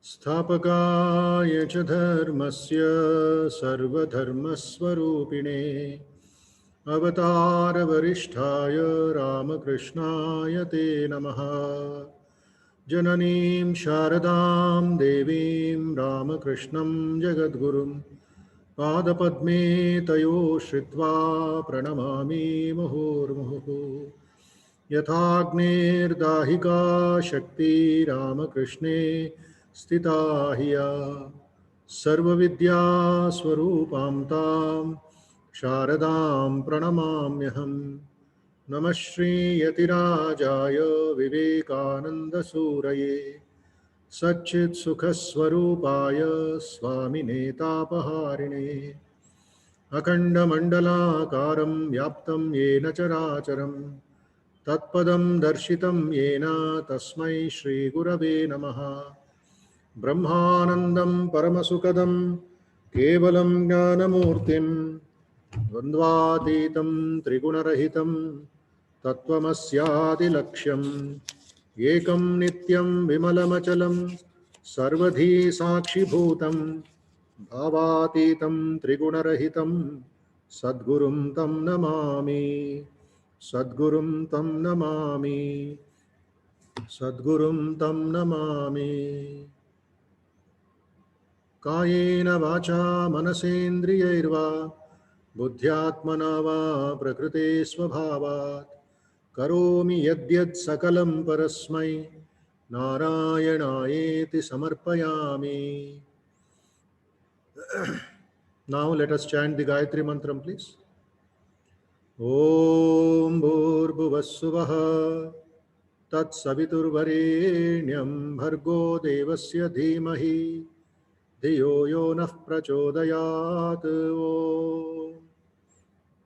स्थापकाय च धर्मस्य सर्वधर्मस्वरूपिणे अवतारवरिष्ठाय रामकृष्णाय ते नमः। जननीं शारदां देवीं रामकृष्णं जगद्गुरुं पादपद्मे तयो श्रित्वा प्रणमामि मुहुर्मुहुः। यथाग्नेर्दाहिका शक्ति रामकृष्णे स्थिता हिया सर्वविद्यास्वरूपां तां शारदां प्रणमाम्यहम्। नमः श्रीयतिराजाय विवेकानन्दसूरये सच्चित्सुखस्वरूपाय स्वामिने तापहारिणे अखण्डमण्डलाकारं व्याप्तं येन चराचरं तत्पदं दर्शितं येन तस्मै श्रीगुरवे नमः। ब्रह्मानन्दं परमसुखदं केवलं ज्ञानमूर्तिं द्वन्द्वातीतं त्रिगुणरहितं तत्त्वमस्यादिलक्ष्यम् एकं नित्यं विमलमचलं सर्वधी साक्षिभूतं भावातीतं त्रिगुणरहितं सद्गुरुं तं नमामि। सद्गुरुं तं नमामि। सद्गुरुं तं नमामि। कायेन वाचा मनसेन्द्रियैर्वा बुद्ध्यात्मना वा प्रकृते स्वभावात् करोमि यद्यत् सकलं परस्मै नारायणायेति समर्पयामि। Now let us chant the Gayatri Mantram, please. Om Bhurbhuvah Suvah Tat Saviturvarenyam Bhargo Devasya Dhimahi Dhiyo Yo Nah Prachodayat.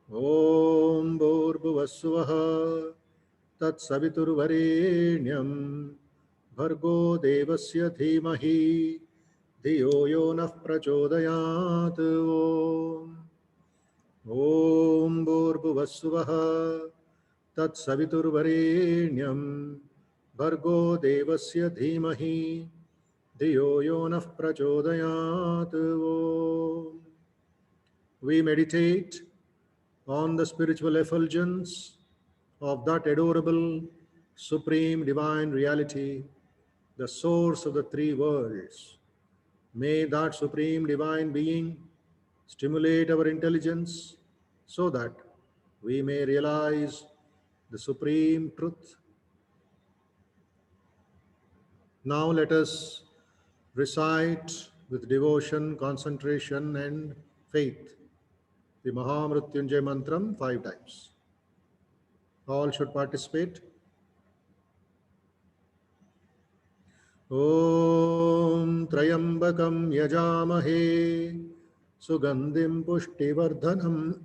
Om Bhurbhuvah Suvah Tat Saviturvarenyam Bhargo Devasya Dhimahi Dhiyo Yo Nah Prachodayat. Om Bhurbhuvah Suvah Tat Saviturvarenyam Bhargo Devasya Dhimahi Dhiyo Yo Nah Prachodayat. We meditate on the spiritual effulgence of that adorable, supreme divine reality, the source of the three worlds. May that supreme divine being stimulate our intelligence so that we may realize the supreme truth. Now let us recite with devotion, concentration and faith the Mahamrutyunjay Mantram 5 times. All should participate. Om Trayambakam Yajamahe Sugandhim Pushtivardhanam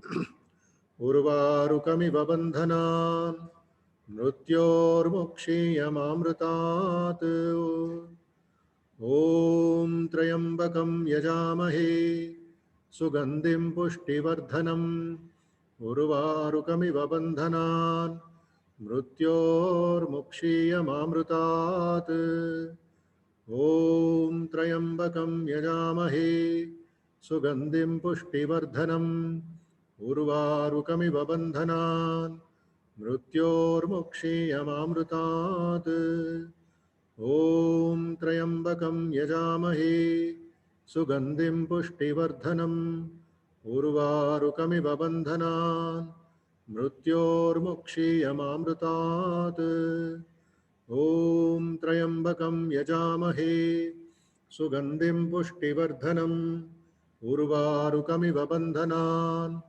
Urvarukamiva Bandhanam Mrutyormukshiyamamrutat. Om Trayambakam Yajamahe Sugandhim Pushtivardhanam Urvarukamiva Bandhanan Mrutyormukshiyamamrutat. Om Trayambakam Yajamahe Sugandhim Pushtivardhanam Urvarukamiva Bandhanan Mrutyormukshiyamamrutat. Om Trayambakam Yajamahe Sugandhim Pushtivardhanam Urvarukamiva Bandhanan Mrutyormukshiyamamrutat. Om Trayambakam Yajamahe Sugandhim Pushtivardhanam Urvarukamiva Bandhanan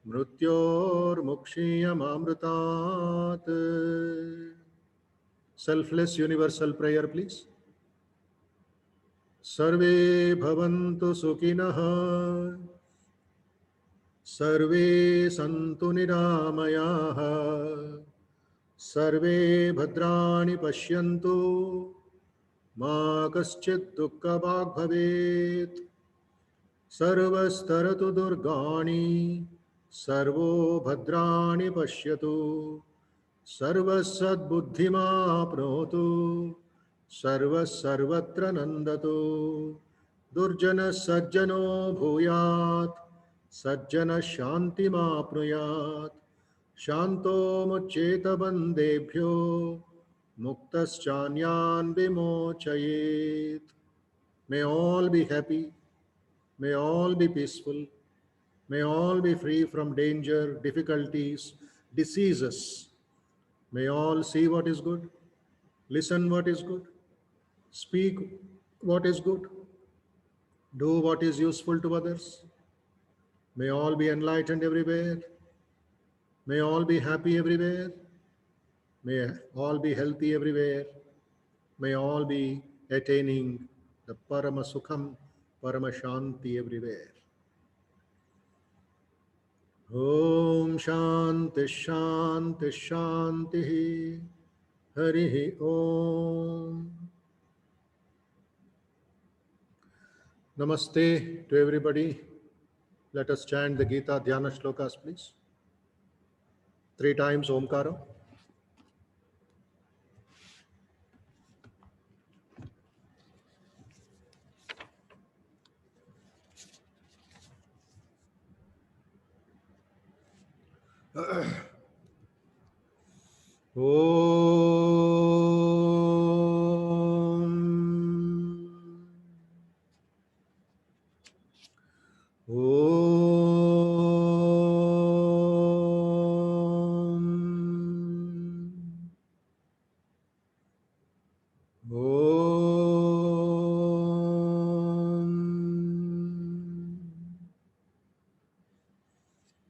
Mrutyormukshiyamamrutat. Selfless universal prayer, please. Sarve bhavantu sukhinah सर्वे सन्तु निरामयाः, सर्वे भद्राणि पश्यन्तु, मा कश्चित् दुःखभाग् भवेत्। सर्वस्तरतु दुर्गाणि, servo भद्राणि पश्यतु, सर्वसद्बुद्धिमाप्नोतु, सर्वः सर्वत्र नन्दतु। दुर्जनः सज्जनो भूयात्, सज्जनः शान्तिमाप्नुयात्। शान्तो मुच्येत बन्देभ्यो, मुक्तश्चान्यान् विमोचयेत्। May all be happy, may all be peaceful, may all be free from danger, difficulties, diseases. May all see what is good, listen what is good, speak what is good, do what is useful to others. May all be enlightened everywhere. May all be happy everywhere. May all be healthy everywhere. May all be attaining the Parama Sukham, Parama Shanti everywhere. Om Shanti Shanti Shanti Hari Om. Namaste to everybody. Let us chant the Gita Dhyana Shlokas, please. 3 times Omkara.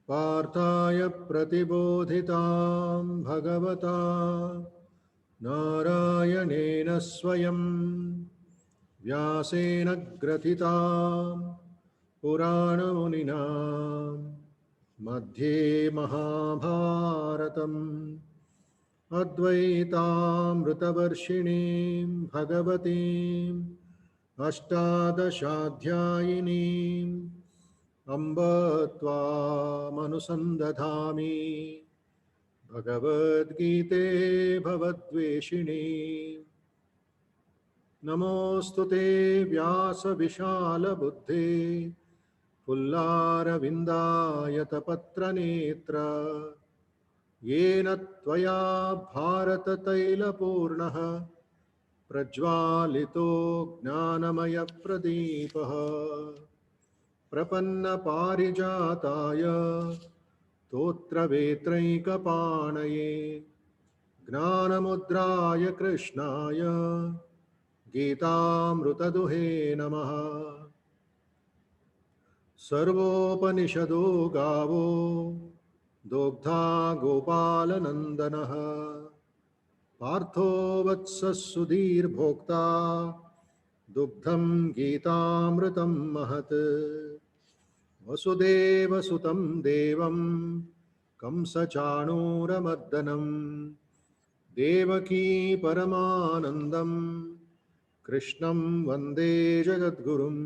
पार्थाय प्रतिबोधितां भगवता नारायणेन स्वयं व्यासेन ग्रथितां पुराणमुनिना मध्ये महाभारतम् अद्वैतामृतवर्षिणीं भगवतीम् अष्टादशाध्यायिनीम् अम्ब त्वामनुसन्दधामि भगवद्गीते भवद्वेषिणी। नमोऽस्तु ते व्यासविशालबुद्धे पुल्लारविन्दायतपत्रनेत्र येन त्वया भारततैलपूर्णः प्रज्वालितो ज्ञानमयप्रदीपः प्रपन्नपारिजाताय स्तोत्रवेत्रैकपाणये ज्ञानमुद्राय कृष्णाय गीतामृतदुहे नमः। सर्वोपनिषदो गावो दोग्धा गोपालनन्दनः पार्थो वत्सः सुधीर्भोक्ता दुग्धं गीतामृतं महत्। वसुदेवसुतं देवं कंसचाणूरमर्दनं देवकी परमानन्दं कृष्णं वन्दे जगद्गुरुं।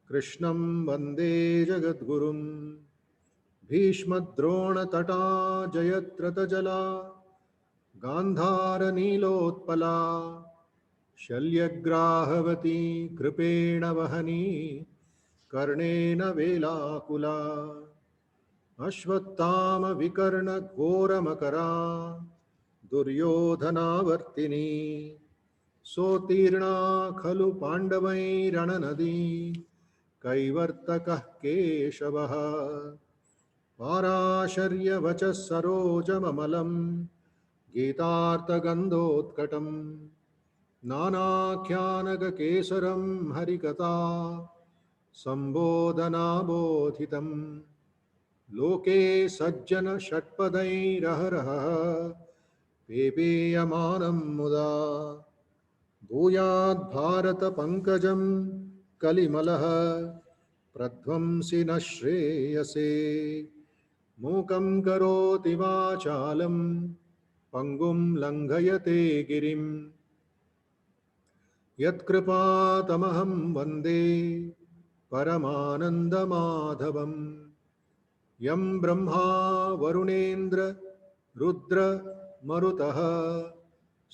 कृष्णं वन्दे जगद्गुरुं। भीष्मद्रोणतटा जयद्रथजला गान्धारनीलोत्पला शल्यग्राहवती कृपेण वहनी कर्णेन वेलाकुला। अश्वत्थामविकर्णघोरमकरा दुर्योधनावर्तिनी सोत्तीर्णा खलु पाण्डवैरणनदी कैवर्तकः केशवः। पाराशर्यवचः सरोजममलं गीतार्थगन्धोत्कटं नानाख्यानककेसरं हरिकथा सम्बोधनाबोधितं। लोके सज्जन षट्पदैरहरः पेपेयमानं मुदा भूयाद् भारत पंकजं कलिमलः प्रध्वंसि न श्रेयसे मूकं करोति वाचालं पङ्गुं लङ्घयते गिरिं यत्कृपातमहं वन्दे परमानन्दमाधवम् यं ब्रह्मा वरुणेन्द्र रुद्र मरुतः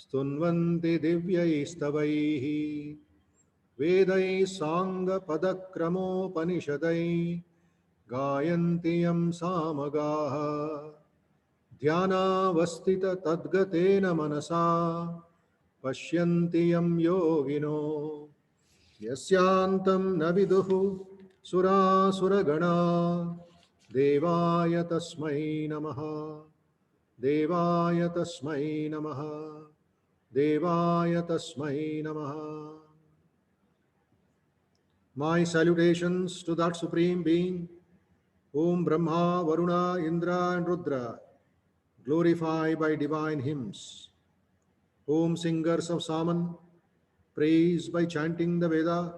स्तुन्वन्ति दिव्यैस्तवैः वेदैः साङ्गपदक्रमोपनिषदैः गायन्ति यं सामगाः ध्यानावस्थिततद्गतेन मनसा पश्यन्ति यं योगिनो यस्यान्तं न विदुः सुरासुरगणा देवाय तस्मै नमः देवाय तस्मै नमः देवाय तस्मै नमः My salutations to that Supreme Being, whom Brahma, Varuna, Indra and Rudra glorify by divine hymns, whom singers of Saman praise by chanting the Veda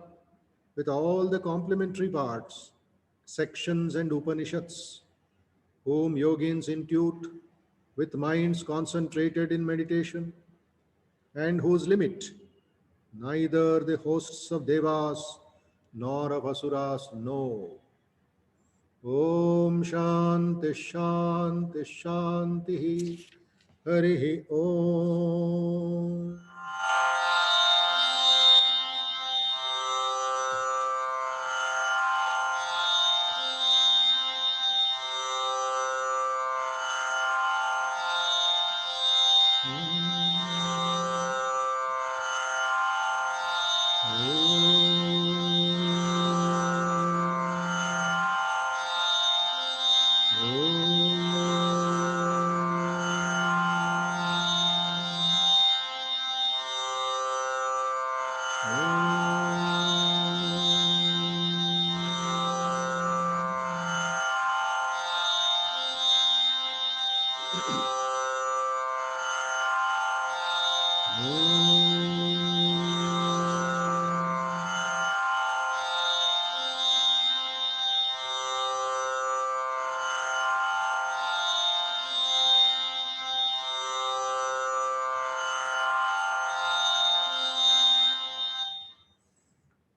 with all the complementary parts, sections and Upanishads, whom yogins intuit with minds concentrated in meditation, and whose limit neither the hosts of Devas nor of Asuras know. Om Shanti Shanti Shanti Harihi Om.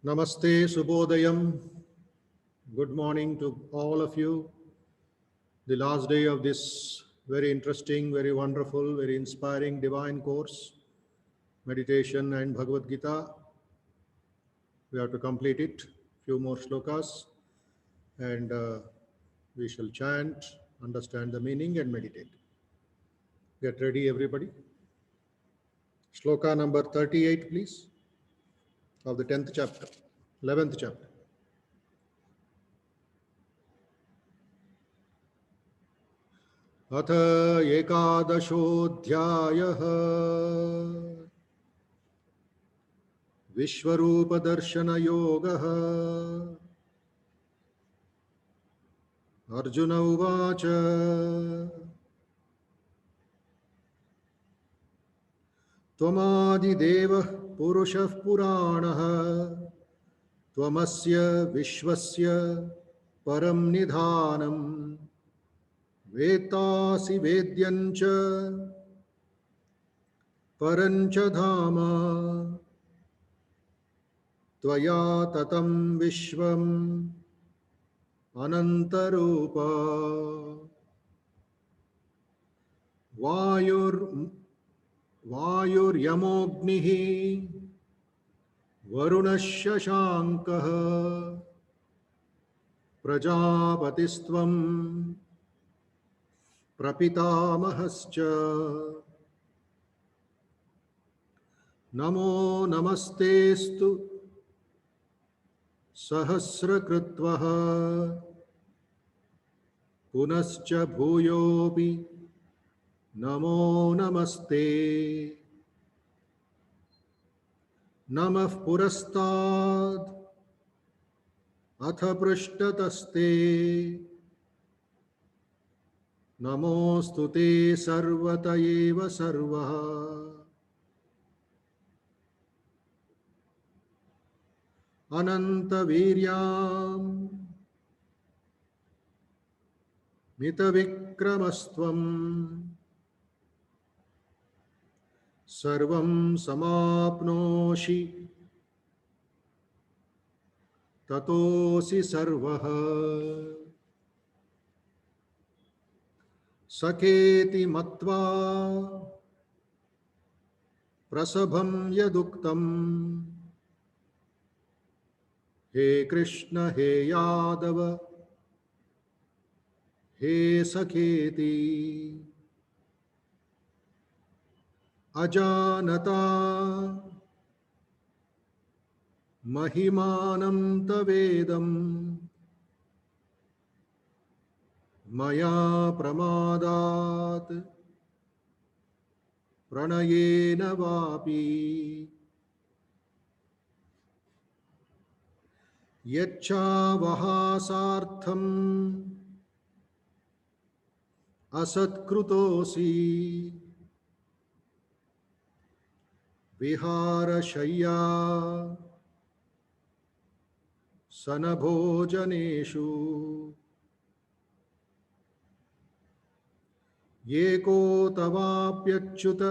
Namaste Subodayam. Good morning to all of you. The last day of this very interesting, very wonderful, very inspiring divine course, meditation and Bhagavad Gita. We have to complete it, few more shlokas, and we shall chant, understand the meaning and meditate. Get ready everybody. Shloka number 38 please, of the 10th chapter, 11th chapter. अथ एकादशोऽध्यायः विश्वरूपदर्शनयोगः अर्जुन उवाच त्वमादिदेवः पुरुषः पुराणः त्वमस्य विश्वस्य परं निधानम् वेत्तासि वेद्यं च परं च धाम त्वया ततं विश्वम् अनन्तरूप वायुर्यमोऽग्निः वरुणः शशाङ्कः प्रजापतिस्त्वं प्रपितामहश्च नमो नमस्तेस्तु सहस्रकृत्वः पुनश्च भूयोऽपि नमो नमस्ते नमः पुरस्ताद् अथ पृष्ठतस्ते नमोऽस्तु ते सर्वत एव सर्वः अनन्तवीर्याम् मितविक्रमस्त्वम् सर्वं समाप्नोषि ततोऽसि सर्वः। सखेति मत्वा प्रसभं यदुक्तम् हे कृष्ण हे यादव हे सखेति अजानता महिमानं तवेदम् मया प्रमादात् प्रणयेन वापि। यच्छावहासार्थम् असत्कृतोऽसि विहारशय्या सनभोजनेषु एको तवाप्यच्युत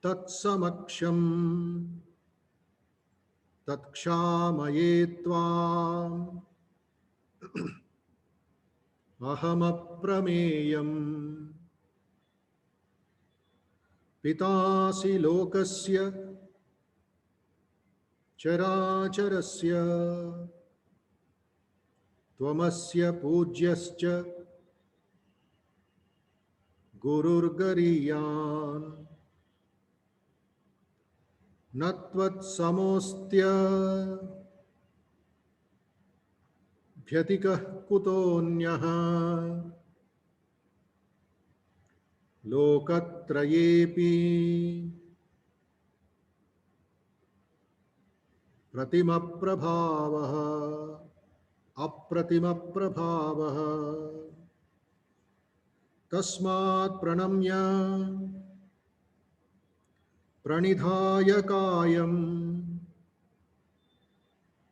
तत्समक्षम् तत्क्षामये त्वाम् अहमप्रमेयम्। पितासि लोकस्य चराचरस्य त्वमस्य पूज्यश्च गुरुर्गरीयान् न त्वत्समोऽस्त्यभ्यतिकः कुतोऽन्यः लोकत्रयेऽपि प्रतिमप्रभावः अप्रतिमप्रभावः। तस्मात् प्रणम्य प्रणिधाय कायम्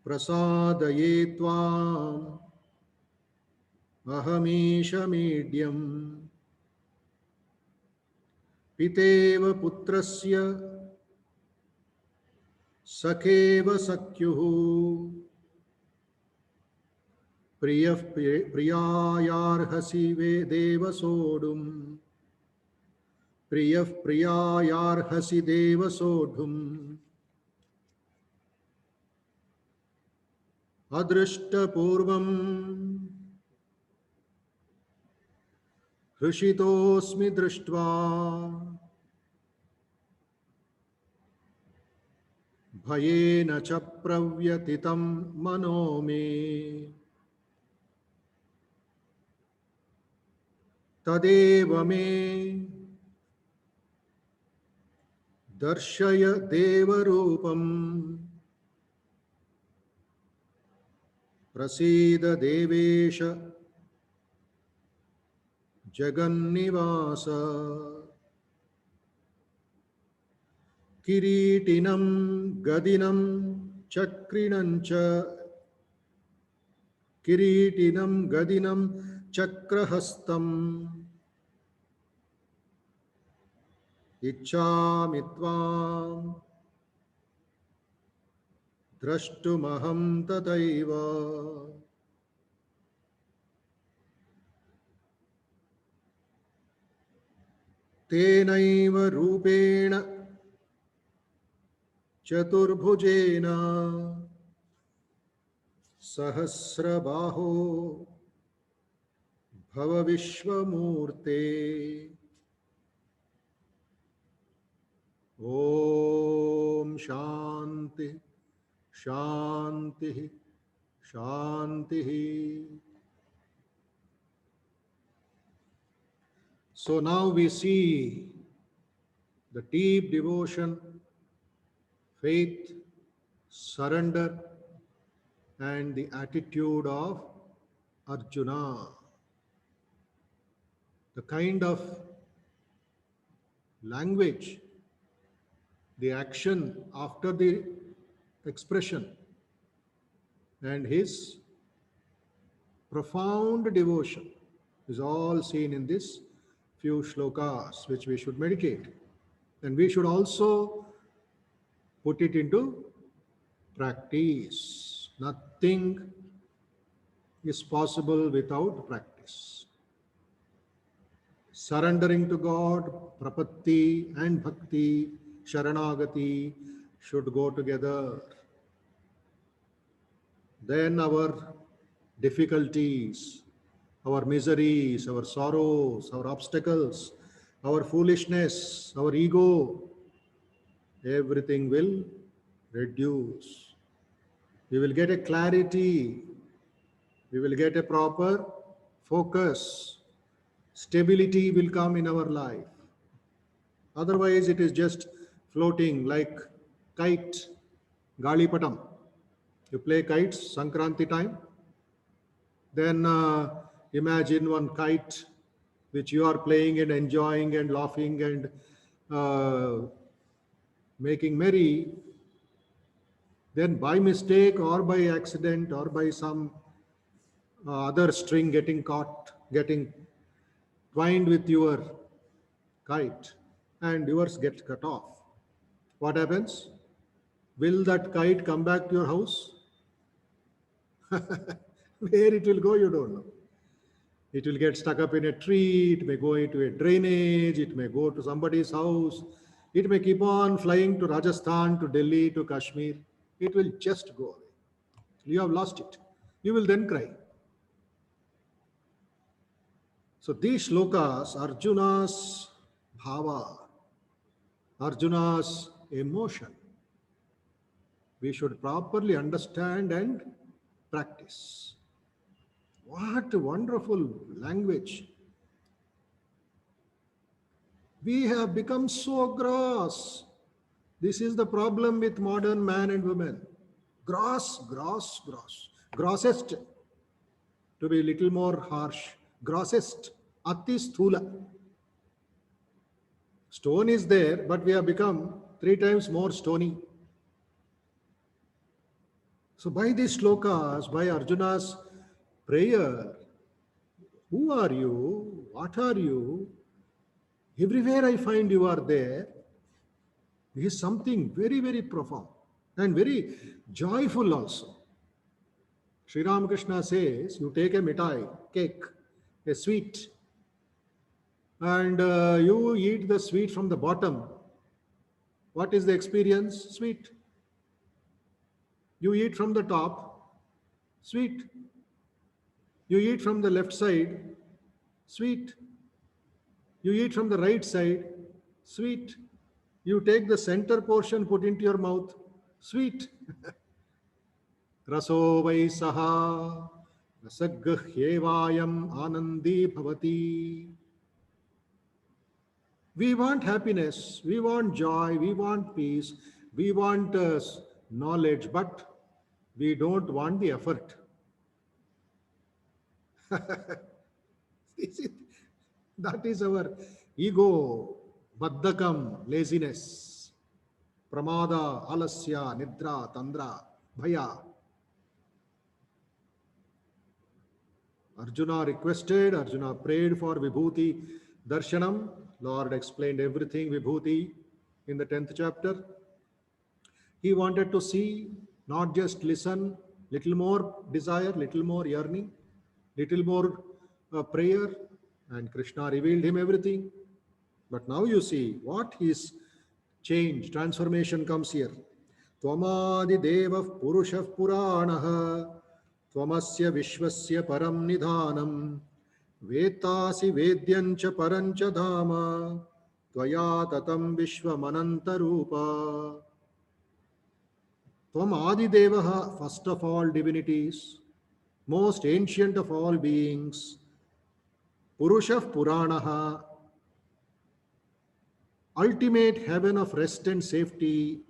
प्रसादये त्वाम् अहमीश मीड्यम्। पितेव पुत्रस्य सखेव सख्युः प्रियः प्रियायार्हसि वे देव सोढुम् प्रियः प्रियायार्हसि देव सोढुम्। अदृष्टपूर्वम् हृषितोऽस्मि दृष्ट्वा भयेन च प्रव्यथितं मनो मे। तदेव मे दर्शय देवरूपम् प्रसीद देवेश जगन्निवास। किरीटिनं गदिनं चक्रिणं च किरीटिनं गदिनं चक्रहस्तम् इच्छामि त्वाम् द्रष्टुमहं तथैव। तेनैव रूपेण चतुर्भुजेन सहस्रबाहो भव विश्वमूर्ते। ओम शांति शांति शांति। So now we see the deep devotion, faith, surrender, and the attitude of Arjuna. The kind of language, the action after the expression and his profound devotion is all seen in this few shlokas which we should meditate. And we should also put it into practice. Nothing is possible without practice. Surrendering to God, prapatti and bhakti, sharanagati should go together. Then our difficulties, our miseries, our sorrows, our obstacles, our foolishness, our ego, everything will reduce. We will get a clarity, we will get a proper focus, stability will come in our life. Otherwise, it is just floating like kite, Galipatam. You play kites, Sankranti time. Then imagine one kite which you are playing and enjoying and laughing and making merry. Then by mistake or by accident or by some other string getting caught, getting twined with your kite, and yours gets cut off. What happens? Will that kite come back to your house? Where it will go, you don't know. It will get stuck up in a tree, it may go into a drainage, it may go to somebody's house, it may keep on flying to Rajasthan, to Delhi, to Kashmir. It will just go away. You have lost it. You will then cry. So these shlokas, Arjuna's bhava, Arjuna's emotion, we should properly understand and practice. What a wonderful language. We have become so gross. This is the problem with modern man and women. Gross, gross, gross. Grossest, to be a little more harsh. Grossest, ati sthula. Stone is there, but we have become 3 times more stony. So by these shlokas, by Arjuna's prayer, who are you? What are you? Everywhere I find you are there. Is something very, very profound and very joyful also. Sri Ramakrishna says, you take a mithai, cake, a sweet, and you eat the sweet from the bottom. What is the experience? Sweet. You eat from the top, sweet. You eat from the left side, sweet. You eat from the right side, sweet. You take the center portion, put into your mouth, sweet. Raso vai saha rasaghyevayam anandi bhavati. We want happiness, we want joy, we want peace, we want knowledge, but we don't want the effort. That is our ego, baddakam, laziness, pramada, alasya, nidra, tandra, bhaya. Arjuna requested, Arjuna prayed for Vibhuti Darshanam. Lord explained everything, Vibhuti, in the 10th chapter. He wanted to see, not just listen, little more desire, little more yearning, little more prayer, and Krishna revealed him everything. But now you see what his change, transformation comes here. Tvamadi devav purushav puranaha tvamasya vishwasya param nidhanam vetasi vedyancha parancha dhama tvaya tatam vishwamananta rupa. Tvam Adi Devaha, first of all divinities, most ancient of all beings, Purushav Puranaha, ultimate heaven of rest and safety,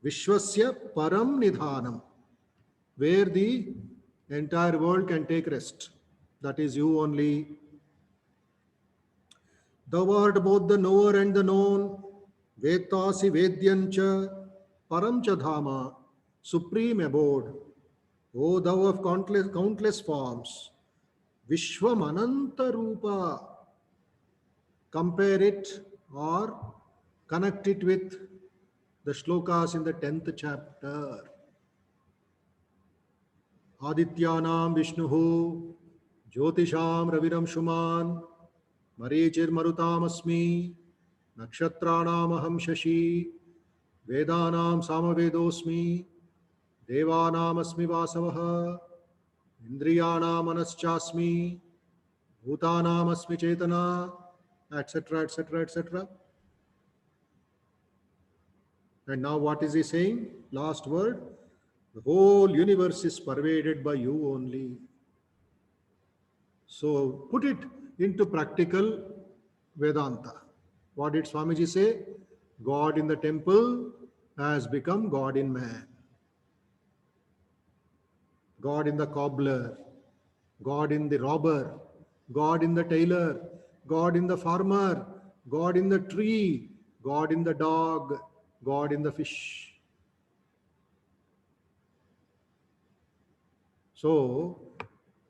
Vishwasya Param Nidhanam, where the entire world can take rest. That is you only. Thou art both the knower and the known, Vetasi Vedyancha Paramcha Dhama. supreme abode, O thou of countless forms, Vishwam Ananta Rupa. Compare it or connect it with the shlokas in the 10th chapter. Adityanam Vishnuhu, Jyotisham Raviram Shuman, Marichir Marutam Asmi, Nakshatranam Aham Shashi, Vedanam Samavedosmi, Devanam Asmi Vasavaha, Indriyanam Manaschasmi, Bhutanam Asmi Chetana, etc., etc., etc. And now what is he saying? Last word. The whole universe is pervaded by you only. So put it into practical Vedanta. What did Swamiji say? God in the temple has become God in man. God in the cobbler, God in the robber, God in the tailor, God in the farmer, God in the tree, God in the dog, God in the fish. So,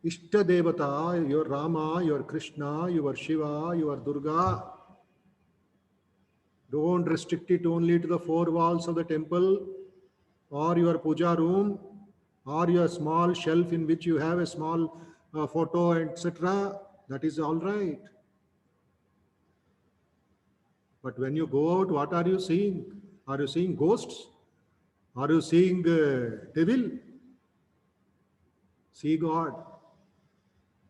Ishta Devata, your Rama, your Krishna, your Shiva, your Durga, don't restrict it only to the four walls of the temple or your puja room or your small shelf in which you have a small photo, etc. That is all right. But when you go out, what are you seeing? Are you seeing ghosts? Are you seeing devil? See God.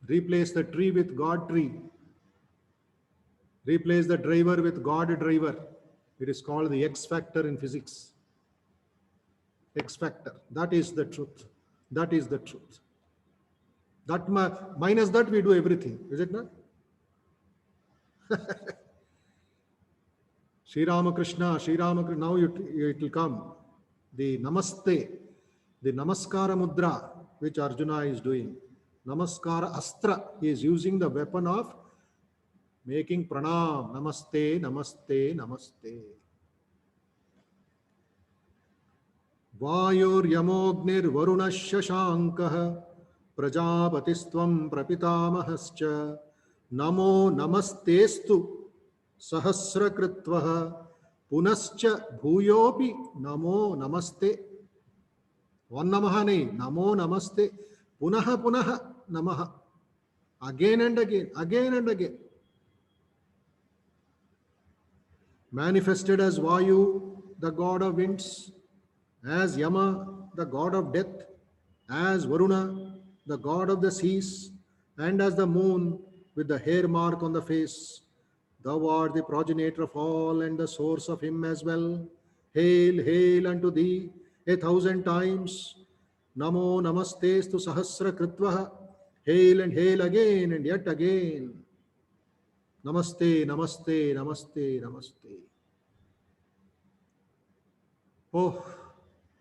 Replace the tree with God tree. Replace the driver with God driver. It is called the X factor in physics. X factor. That is the truth. That is the truth. That minus that we do everything. Is it not? Sri Ramakrishna, now it will come. The Namaste, the Namaskara Mudra, which Arjuna is doing. Namaskara Astra, he is using the weapon of making pranam. Namaste, Namaste, Namaste. Vayur Yamognir Varunasya Shankah Prajapatistvam Prapitamahascha Namo Namastestu Sahasrakritvaha Punascha Bhuyopi Namo Namaste. One Namaha nahi, Namo Namaste. Punaha Punaha Namaha. Again and again, again and again. Manifested as Vayu, the god of winds, as Yama, the god of death, as Varuna, the god of the seas, and as the moon with the hair mark on the face. Thou art the progenitor of all and the source of him as well. Hail, hail unto thee 1,000 times. Namo namastestu sahasra kritvaha. Hail and hail again and yet again. Namaste, namaste, namaste, namaste. Oh,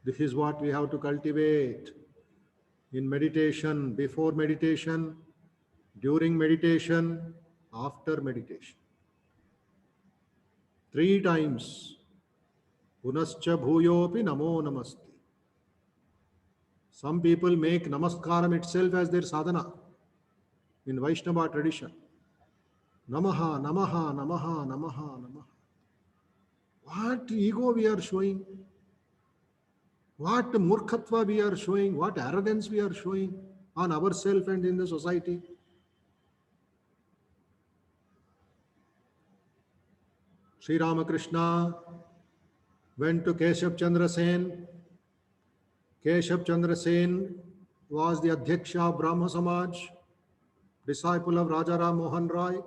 this is what we have to cultivate in meditation, before meditation, during meditation, after meditation. 3 times. Punascha bhuyopi namo namaste. Some people make namaskaram itself as their sadhana in Vaishnava tradition. Namaha, namaha, namaha, namaha, namaha. What ego we are showing? What murkhatva we are showing? What arrogance we are showing on ourselves and in the society? Sri Ramakrishna went to Keshav Chandra Sen. Keshav Chandra Sen was the Adhyaksha of Brahma Samaj, disciple of Raja Ram Mohan Roy.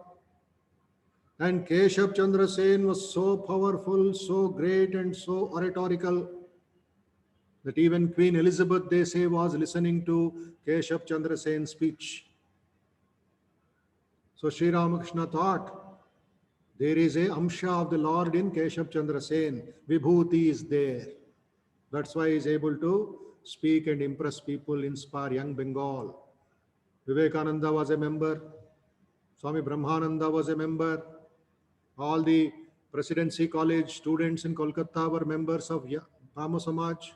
And Keshav Chandra Sen was so powerful, so great, and so oratorical that even Queen Elizabeth, they say, was listening to Keshav Chandra Sen's speech. So Sri Ramakrishna thought, there is a Amsha of the Lord in Keshav Chandra Sen. Vibhuti is there. That's why he is able to speak and impress people, inspire young Bengal. Vivekananda was a member. Swami Brahmananda was a member. All the Presidency College students in Kolkata were members of Brahma Samaj.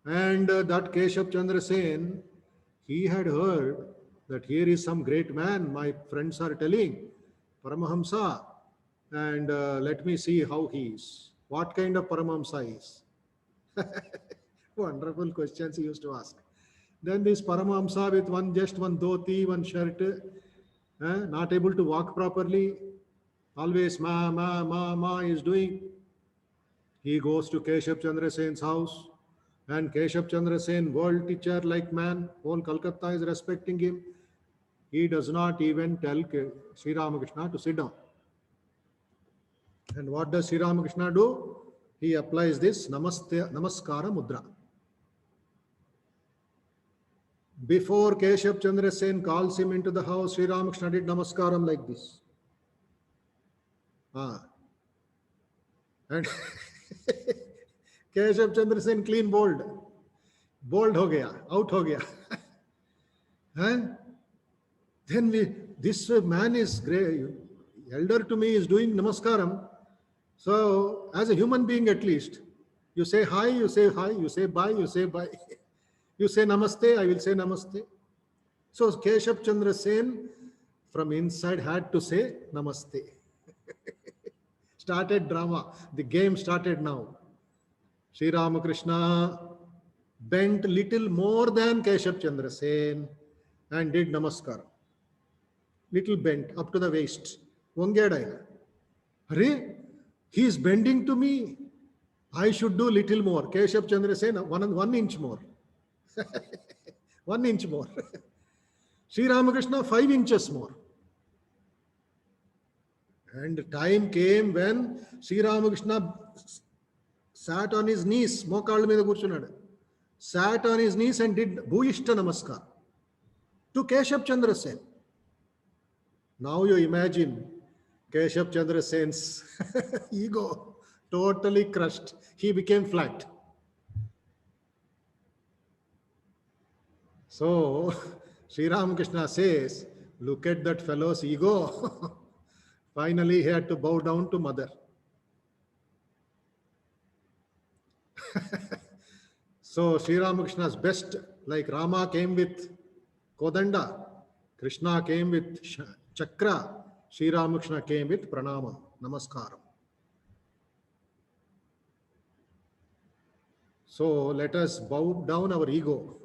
And that Keshav Chandra Sen, he had heard that here is some great man, my friends are telling, Paramahamsa, and let me see how he is. What kind of Paramahamsa is? Wonderful questions he used to ask. Then this Paramahamsa with just one dhoti, one shirt, not able to walk properly, always ma is doing. He goes to Keshav Chandra Sen's house, and Keshav Chandra Sen, world teacher like man, whole Calcutta is respecting him. He does not even tell Sri Ramakrishna to sit down. And what does Sri Ramakrishna do? He applies this Namaskara Mudra. Before Keshav Chandra Sen calls him into the house, Sri Ramakrishna did Namaskaram like this. And Keshav Chandra Sen clean bold ho gaya, out ho gaya. Then this man is great, elder to me, is doing Namaskaram. So as a human being at least, you say hi, you say hi, you say bye, you say bye. You say namaste, I will say namaste. So Keshav Chandra Sen from inside had to say namaste. Started drama. The game started now. Sri Ramakrishna bent little more than Keshav Chandra Sen and did namaskar. Little bent up to the waist. Vangeda. Hare, he is bending to me. I should do little more. Keshav Chandra Sen, 1 inch more. 1 inch more. Sri Ramakrishna 5 inches more. And time came when Sri Ramakrishna sat on his knees, mokal meeda kurchunadu, sat on his knees and did Bhuyishta Namaskar to Keshav Chandra Sen. Now you imagine Keshav Chandra Sen's ego totally crushed. He became flat. So Sri Ramakrishna says, look at that fellow's ego. Finally, he had to bow down to mother. So Sri Ramakrishna's best, like Rama came with Kodanda, Krishna came with Chakra, Sri Ramakrishna came with Pranama, Namaskaram. So let us bow down our ego.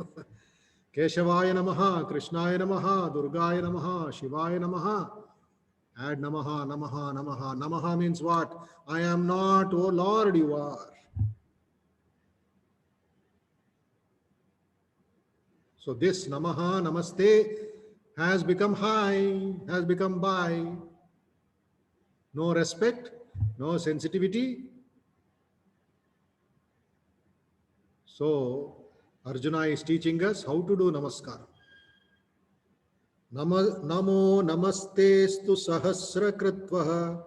Keshavaya Namaha, Krishnaya Namaha, Durgaya Namaha, Shivaya Namaha. Add Namaha, Namaha, Namaha. Namaha means what? I am not, oh Lord, you are. So this Namaha, Namaste has become high, has become by. No respect, no sensitivity. So Arjuna is teaching us how to do Namaskar. Namo namastestu sahasra kritvaha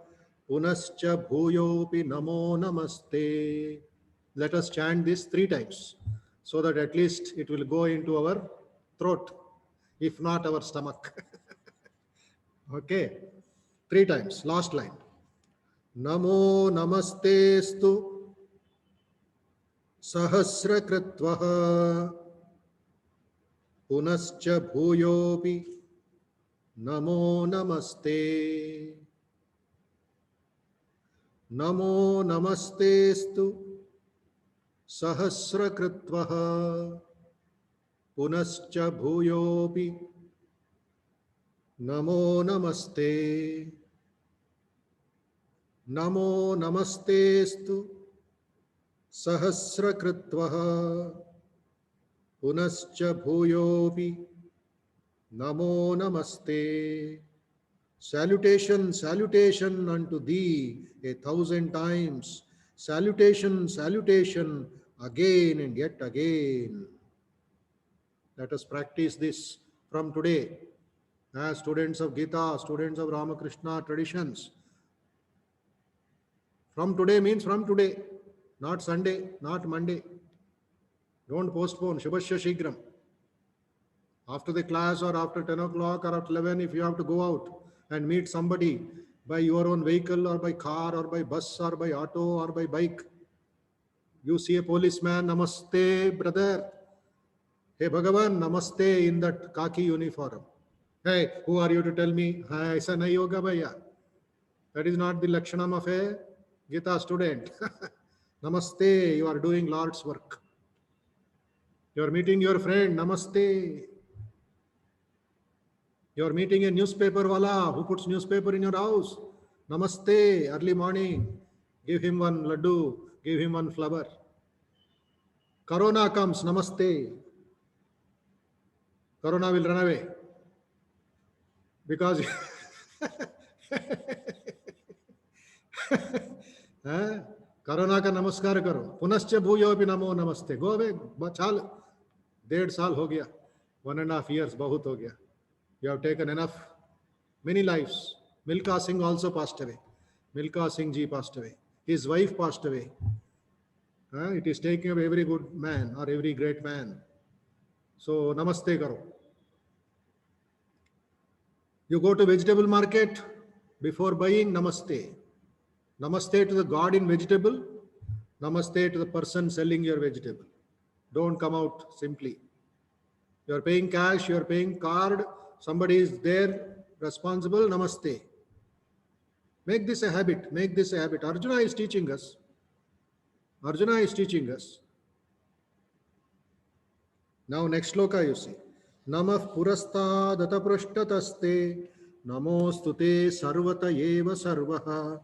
punascha bhuyopi namo namaste. Let us chant this 3 times so that at least it will go into our throat, if not our stomach. Okay, 3 times. Last line. Namo namastestu sahasra kritvaha punascha bhuyopi Namo namaste. Namo namastestu sahasra kritvaha punascha bhuyopi Namo namaste. Namo namastestu sahasra kritvaha punascha bhuyopi Namo namaste. Salutation, salutation unto thee 1,000 times. Salutation, salutation again and yet again. Let us practice this from today. As students of Gita, students of Ramakrishna traditions. From today means from today, not Sunday, not Monday. Don't postpone. Shubhasya Shigram. After the class or after 10 o'clock or at 11, if you have to go out and meet somebody by your own vehicle or by car or by bus or by auto or by bike, You see a policeman, namaste, brother. Hey, Bhagavan, namaste in that khaki uniform. Hey, who are you to tell me? Hai, aisa nahi hoga bhaiya. That is not the lakshanam of a Gita student. Namaste, you are doing Lord's work. You are meeting your friend, namaste. You are meeting a newspaper wala who puts newspaper in your house. Namaste, early morning. Give him one laddu, give him one flower. Corona comes, namaste. Corona will run away because corona का नमस्कार करो, पुनश्च भूयोपि नमो नमस्ते. Go away, चाल 1.5 साल हो गया, 1.5 years बहुत हो गया. You have taken enough, many lives. Milkha Singh also passed away. Milkha Singh ji passed away. His wife passed away. It is taking away every good man or every great man. So namaste karo. You go to vegetable market, before buying, namaste. Namaste to the God in vegetable. Namaste to the person selling your vegetable. Don't come out simply. You are paying cash, you are paying card, somebody is there responsible, namaste. Make this a habit. Make this a habit. Arjuna is teaching us. Arjuna is teaching us. Now next sloka you see. Namah purastad ataprushtataste namostute sarvata eva sarvaha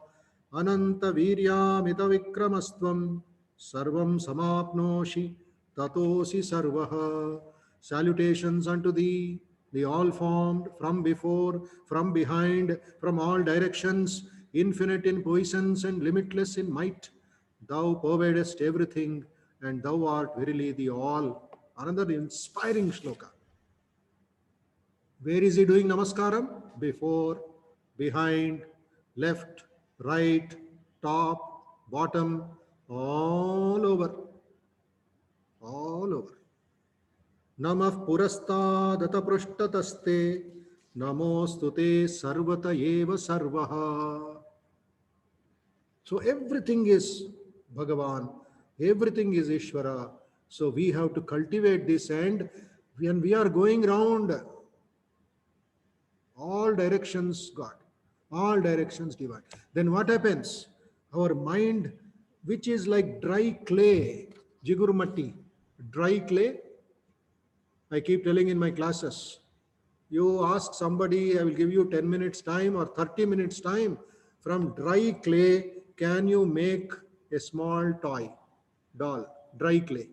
ananta viryamita vikramastvam sarvam samapnoshi tatosi sarvaha. Salutations unto thee, the all formed, from before, from behind, from all directions, infinite in puissance and limitless in might. Thou pervadest everything, and thou art verily the all. Another inspiring shloka. Where is he doing namaskaram? Before, behind, left, right, top, bottom, all over. All over. Namah purastadata prushtataste namostute sarvata eva sarvaha. So everything is Bhagavan, everything is Ishvara. So we have to cultivate this, and when we are going round, all directions God, all directions divine. Then what happens? Our mind, which is like dry clay, jigurmati, dry clay. I keep telling in my classes, you ask somebody, I will give you 10 minutes time or 30 minutes time. From dry clay, can you make a small toy, doll, dry clay?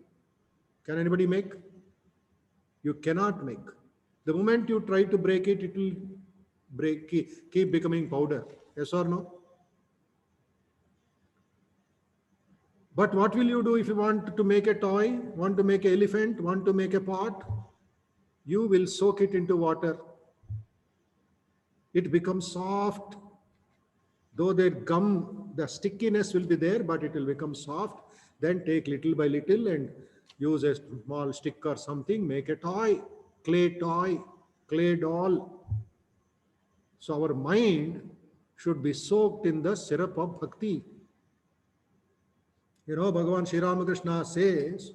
Can anybody make? You cannot make. The moment you try to break it, it will break, keep becoming powder. Yes or no? But what will you do if you want to make a toy, want to make an elephant, want to make a pot? You will soak it into water. It becomes soft. Though the gum, the stickiness will be there, but it will become soft. Then take little by little and use a small stick or something, make a toy, clay doll. So our mind should be soaked in the syrup of bhakti. You know, Bhagavan Sri Ramakrishna says,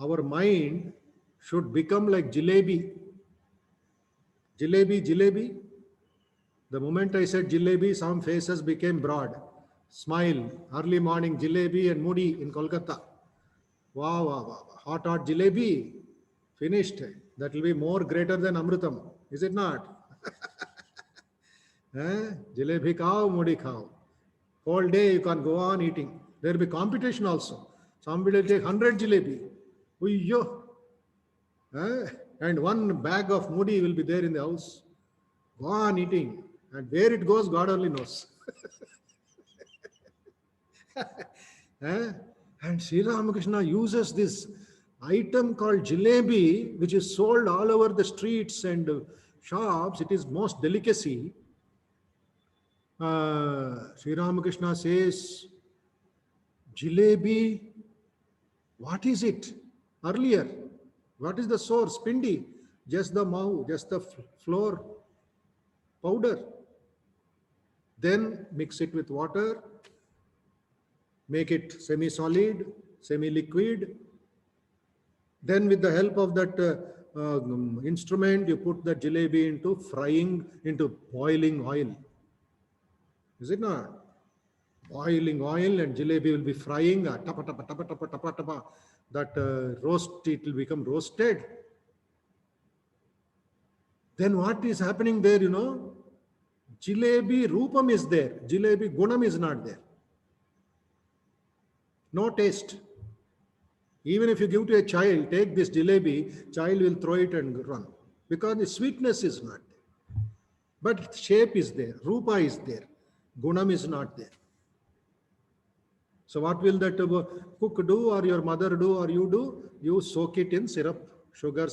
our mind should become like jalebi. Jalebi. The moment I said jalebi, some faces became broad. Smile, early morning jalebi and Moody in Kolkata. Wow. Hot jalebi, finished. That will be more greater than Amritam, is it not? Jalebi khao, Moody khao. Whole day you can go on eating. There will be competition also. Somebody will take 100 jalebi. Uyyo. And one bag of Moody will be there in the house. Go on eating. And where it goes, God only knows. And Sri Ramakrishna uses this item called jalebi, which is sold all over the streets and shops. It is most delicacy. Sri Ramakrishna says, jalebi, what is it? Earlier, what is the source? Pindi, just the mau, just the flour, powder. Then mix it with water, make it semi-solid, semi-liquid. Then with the help of that instrument, you put the jalebi into frying, into boiling oil. Is it not? Boiling oil and jalebi will be frying, tapa, tapa, tapa, tapa, tapa, tapa. That roast, it will become roasted. Then what is happening there, you know? Jalebi Rupam is there. Jalebi Gunam is not there. No taste. Even if you give to a child, take this jalebi, child will throw it and run. Because the sweetness is not there. But shape is there. Rupa is there. Gunam is not there. So what will that cook do, or your mother do, or you do? You soak it in syrup, sugar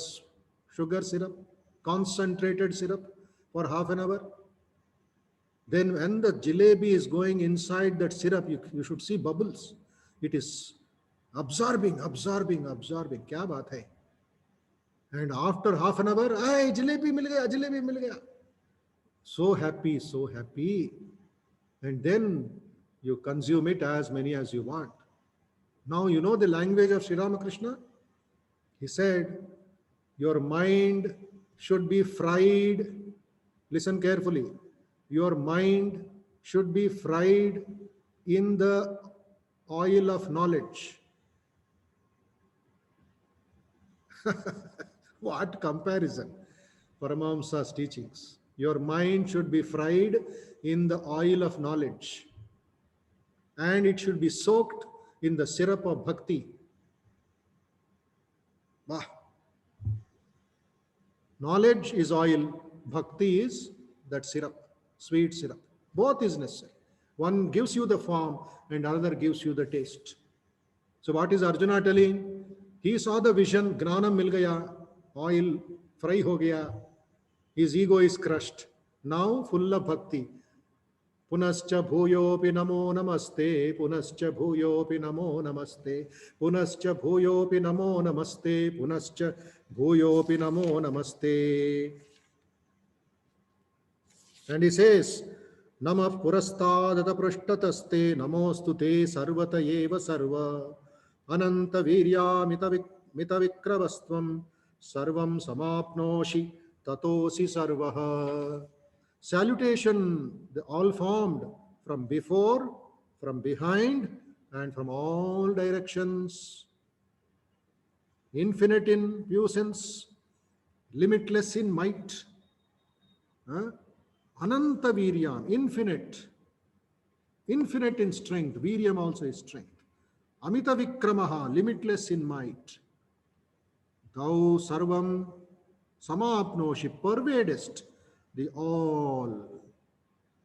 syrup, concentrated syrup for half an hour. Then when the jalebi is going inside that syrup, you should see bubbles. It is absorbing. Kya baat hai? And after half an hour, ay, jalebi mil gaya. So happy. And then you consume it as many as you want. Now you know the language of Sri Ramakrishna? He said, your mind should be fried. Listen carefully. Your mind should be fried in the oil of knowledge. What comparison? Paramahamsa's teachings. Your mind should be fried in the oil of knowledge. And it should be soaked in the syrup of bhakti. Bah. Knowledge is oil, bhakti is that syrup, sweet syrup. Both is necessary. One gives you the form and another gives you the taste. So what is Arjuna telling? He saw the vision, gnanam mil gaya, oil, fry ho gaya. His ego is crushed. Now full of bhakti. Punascha bhuyopi namo namaste, punascha bhuyopi namo namaste, punascha bhuyopi namo namaste, punascha bhuyopi namo namaste. And he says, Namah purastadata prashtataste, namostu te sarvata eva sarva, ananta virya mitavikravastvam, sarvam samapnoshi tatosi sarvaha. Salutation, all formed from before, from behind, and from all directions. Infinite in puissance, limitless in might. Ananta Viryam, infinite in strength. Viryam also is strength. Amita Vikramaha, limitless in might. Thou Sarvam Samapnoshi, pervadest the all.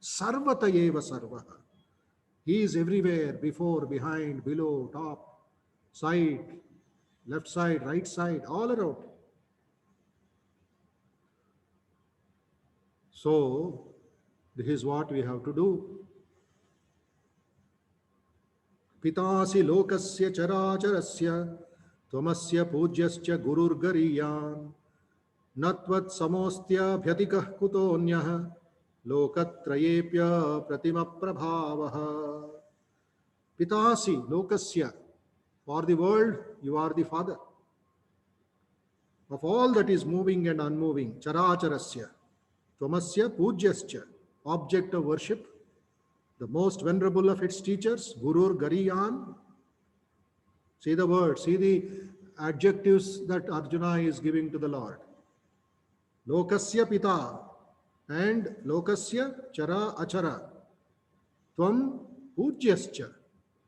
Sarvata eva sarvaha. He is everywhere, before, behind, below, top, side, left side, right side, all around. So, this is what we have to do. Pitasi lokasya characharasya tvamasya pujyasya gururgariyan natvat samostya bhyatikah kutonyah lokatrayepya pratima prabhavaha. Pitasi lokasya, for the world you are the father of all that is moving and unmoving. Characharasya tvamasya pujyasya, object of worship, the most venerable of its teachers, Gurur Gariyan. See the word, see the adjectives that Arjuna is giving to the Lord. Lokasya Pita and Lokasya Chara Achara. Tvam Pujyascha,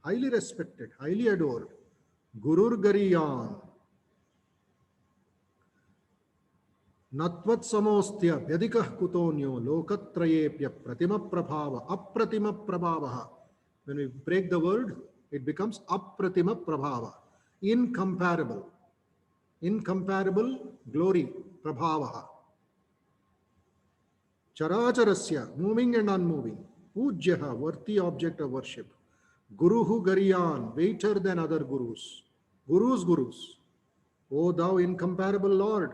highly respected, highly adored. Gurur Gariyan. Natvat samostya vyadikah kutonyo lokatrayepya pratima prabhava apratima prabhavaha. When we break the word, it becomes apratima prabhava, incomparable glory, prabhavaha. Characharasya, moving and unmoving. Pujyaha, worthy object of worship. Guruhu Gariyan, greater than other gurus. Gurus. O thou incomparable Lord.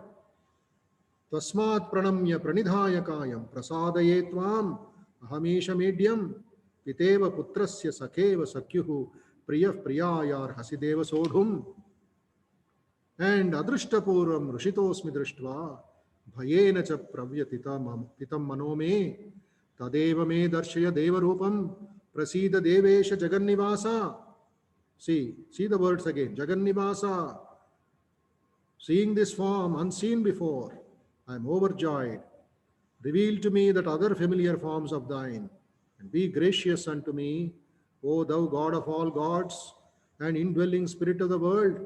Tasmat pranamya pranidhayakayam prasadaye tvam ahamesha medyam piteva putrasya sakheva sakyuhu Priya Priyayar Hasideva Sodhum and Adrishtapurvam Rishitosmi Drishtva Bhayena cha Pravyatitam Manome Tadeva me Darshaya Deva Rupam Prasida Devesha Jagannivasa. See the words again. Jagannivasa. Seeing this form unseen before, I am overjoyed. Reveal to me that other familiar forms of thine, and be gracious unto me, O thou God of all gods, and indwelling spirit of the world.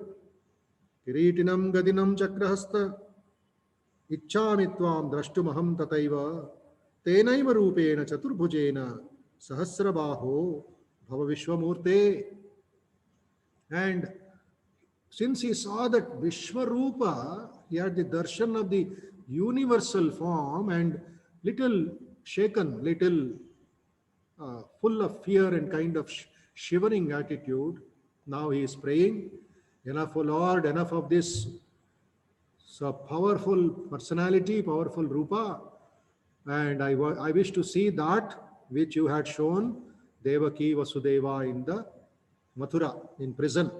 Kiritinam gadinam chakrahasta, ichchami tvam drashtumaham tataiva, tenaiva rupena chaturbhujena, sahasrabaho, bhava vishwamurte. And since he saw that Vishwarupa, he had the darshan of the universal form and little shaken, little full of fear and kind of shivering attitude. Now he is praying, enough, O Lord, enough of this so powerful personality, powerful Rupa. And I wish to see that which you had shown Devaki Vasudeva in the Mathura, in prison.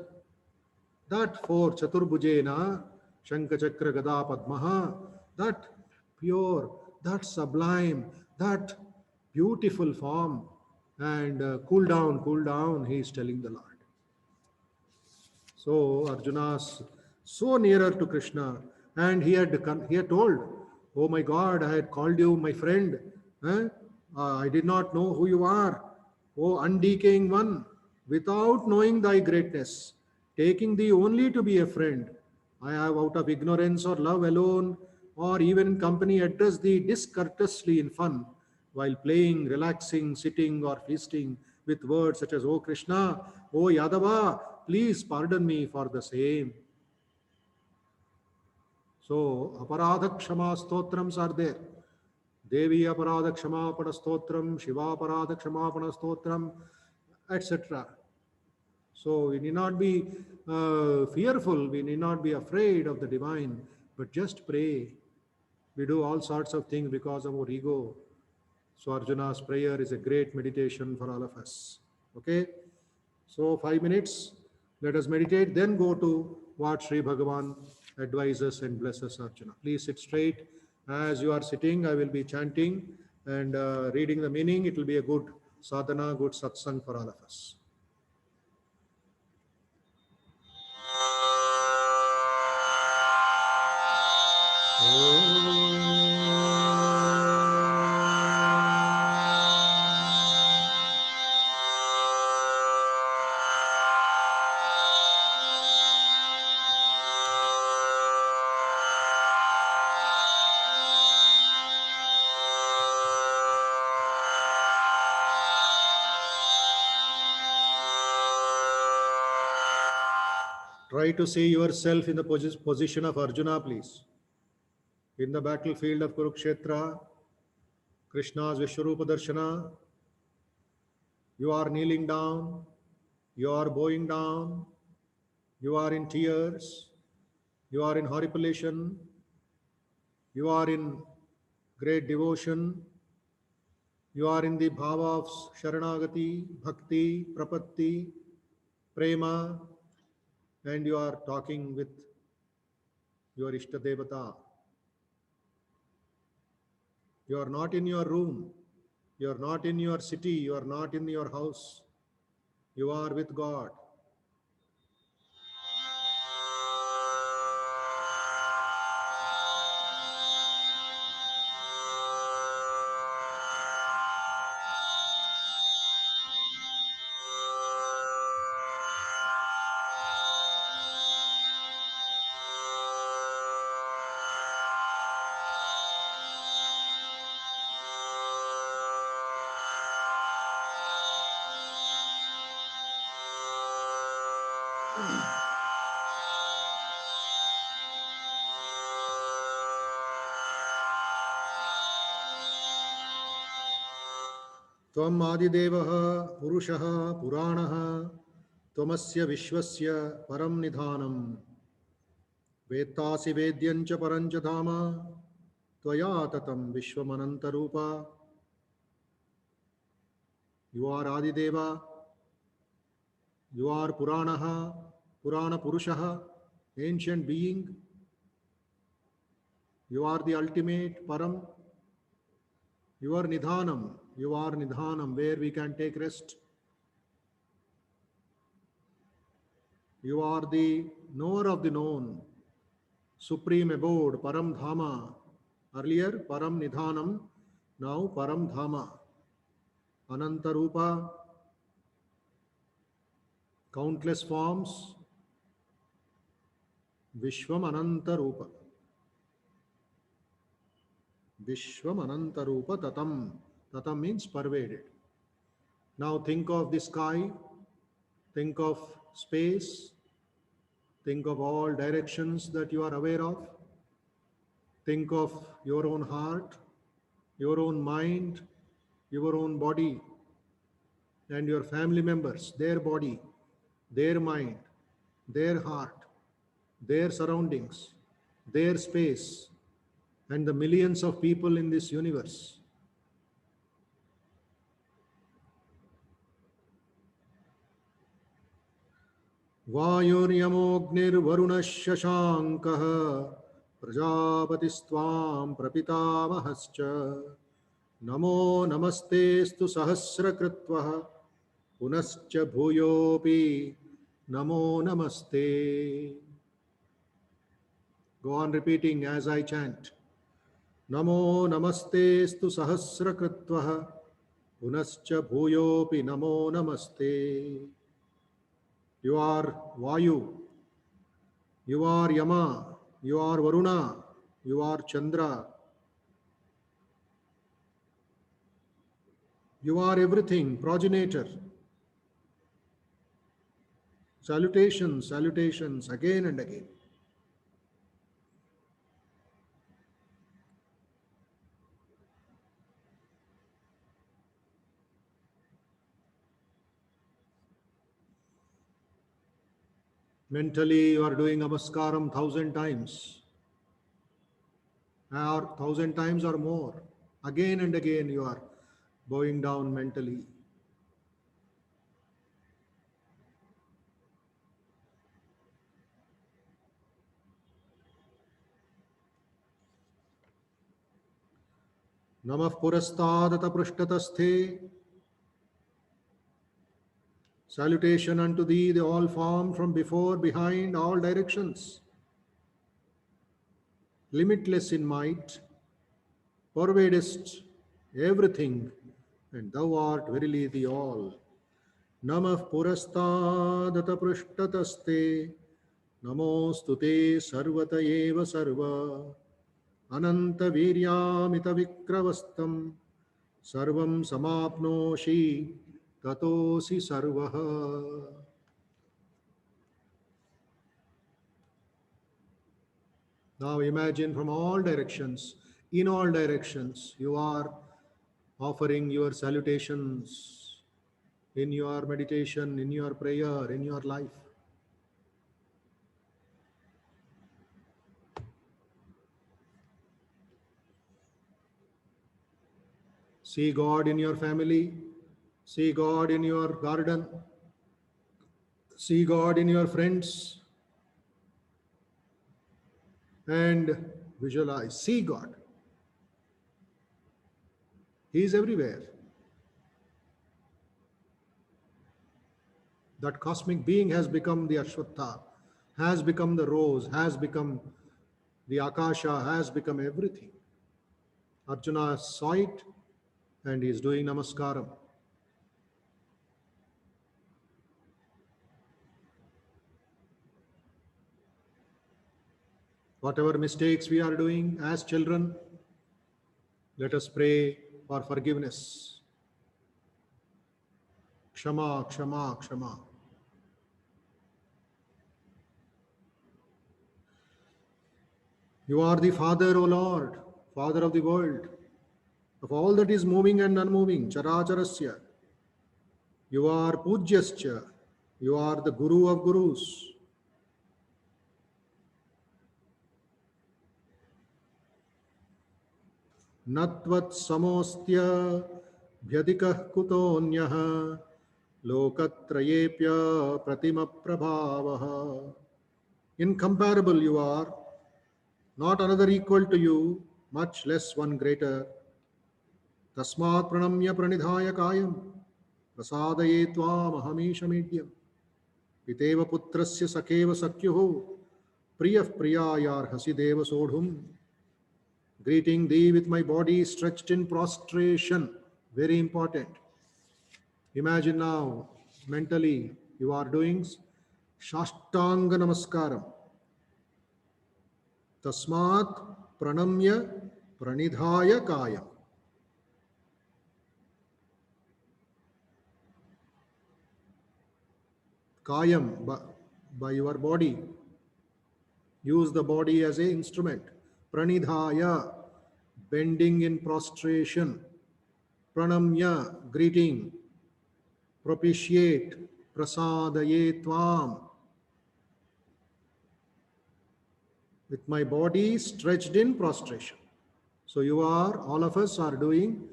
That for Chaturbhujena, Shankachakra Gada Padmaha, that pure, that sublime, that beautiful form. And cool down, he is telling the Lord. So Arjuna's so nearer to Krishna, and he had told, "Oh my God, I had called you my friend. I did not know who you are, O undecaying one, without knowing thy greatness, taking thee only to be a friend. I have out of ignorance or love alone, or even in company, addressed thee discourteously in fun, while playing, relaxing, sitting, or feasting with words such as, O Krishna, O Yadava, please pardon me for the same." So, Aparadha Kshama Stotrams are there. Devi Aparadha Kshamapana Stotram, Shiva Aparadha Kshamapana Stotram, etc. So, we need not be fearful, we need not be afraid of the divine, but just pray. We do all sorts of things because of our ego. So, Arjuna's prayer is a great meditation for all of us. Okay? So 5 minutes, let us meditate, then go to what Sri Bhagavan advises and blesses Arjuna. Please sit straight. As you are sitting, I will be chanting and reading the meaning. It will be a good sadhana, good satsang for all of us. Try to see yourself in the position of Arjuna, please. In the battlefield of Kurukshetra, Krishna's Vishwarupa Darshana, you are kneeling down, you are bowing down, you are in tears, you are in horripilation, you are in great devotion, you are in the bhava of Sharanagati, Bhakti, Prapatti, Prema, and you are talking with your Ishta Devata. You are not in your room, you are not in your city, you are not in your house, you are with God. त्वम् आदिदेवः पुरुषः पुराणः त्वमस्य विश्वस्य परं निधानम् वेत्तासि वेद्यं च परं च धाम त्वया ततं विश्वमनन्तरूपा. You are Adideva, You are Puranaha, Purana Purushaha, ancient being. You are the ultimate Param. You are Nidhanam. You are Nidhanam, where we can take rest. You are the knower of the known, supreme abode, Param Dhama. Earlier, Param Nidhanam, now Param Dhama. Ananta Rupa, countless forms, Vishwam Ananta Rupa. Vishwam Ananta Rupa Tatam. Tatam means pervaded. Now think of the sky, think of space, think of all directions that you are aware of. Think of your own heart, your own mind, your own body, and your family members, their body, their mind, their heart, their surroundings, their space, and the millions of people in this universe. वायुर्यमोऽग्निर्वरुणः शशाङ्कः प्रजापतिस्त्वां प्रपितामहश्च नमो नमस्तेऽस्तु सहस्रकृत्वः पुनश्च भूयोऽपि नमो नमस्ते. Go on repeating as I chant. Namo namastestu sahasrakritvah punascha bhuyopi namo namaste. You are Vayu, you are Yama, you are Varuna, you are Chandra. You are everything, progenitor. Salutations, salutations again and again. Mentally, you are doing Namaskaram 1,000 times, or 1,000 times or more. Again and again, you are bowing down mentally. Namah Purastadata Prishtatasthi. Salutation unto thee, the all form from before, behind, all directions. Limitless in might, pervadest everything, and thou art verily the all. Namah Purastadata Prishtatasthi. Namostute Sarvata Eva Sarva. Ananta Viryamita Vikravastam. Sarvam Samapnoshi Tatosi Sarvaha. Now imagine from all directions, in all directions, you are offering your salutations in your meditation, in your prayer, in your life. See God in your family, see God in your garden, see God in your friends, and visualize, see God. He is everywhere. That cosmic being has become the Ashwatha, has become the rose, has become the Akasha, has become everything. Arjuna saw it and he is doing Namaskaram. Whatever mistakes we are doing as children, let us pray for forgiveness. Kshama, Kshama, Kshama. You are the Father, O Lord, Father of the world, of all that is moving and unmoving, Characharasya. You are Pujyascha. You are the Guru of Gurus. Natvat samostya vyadikah kutonyah Lokatrayepya pratima prabhavaha. Incomparable you are, not another equal to you, much less one greater. Tasmat pranamya pranidhaya kayam prasadaye tvam ahamishamedyam. Piteva putrasya sakeva sakyuho priyah priyayar hasideva sodhum. Greeting thee with my body stretched in prostration. Very important. Imagine now, mentally, you are doing Shashtanga Namaskaram. Tasmat Pranamya Pranidhaya Kayam. Kayam, by your body. Use the body as an instrument. Pranidhaya, bending in prostration. Pranamya, greeting. Propitiate. Prasadaye Tvam. With my body stretched in prostration. So all of us are doing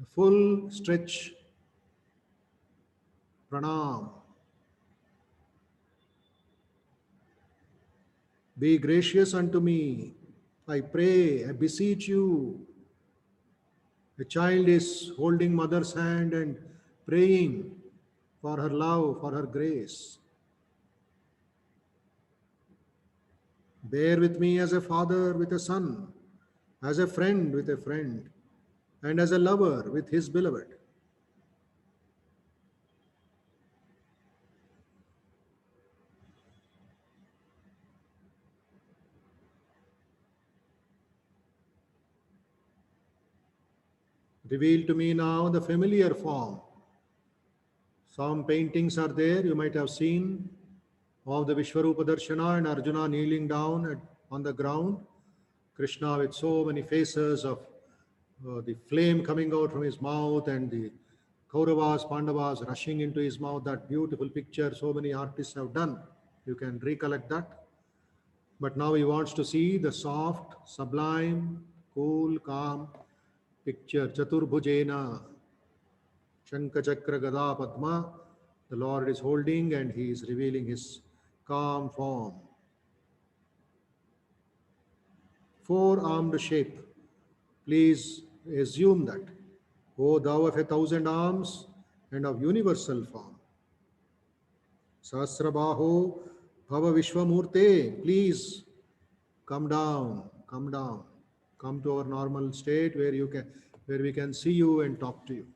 a full stretch pranam. Be gracious unto me. I pray, I beseech you. A child is holding mother's hand and praying for her love, for her grace. Bear with me as a father with a son, as a friend with a friend, and as a lover with his beloved. Reveal to me now the familiar form. Some paintings are there, you might have seen, of the Vishwarupa Darshana and Arjuna kneeling down on the ground. Krishna with so many faces of the flame coming out from his mouth and the Kauravas, Pandavas rushing into his mouth. That beautiful picture so many artists have done. You can recollect that. But now he wants to see the soft, sublime, cool, calm picture. Chaturbhujena, Shankachakra Gada Padma. The Lord is holding and he is revealing his calm form. Four-armed shape. Please assume that. O thou of 1,000 arms and of universal form. Sahasrabaho Bhava Vishwamurte, please come down, come down. Come to our normal state where we can see you and talk to you.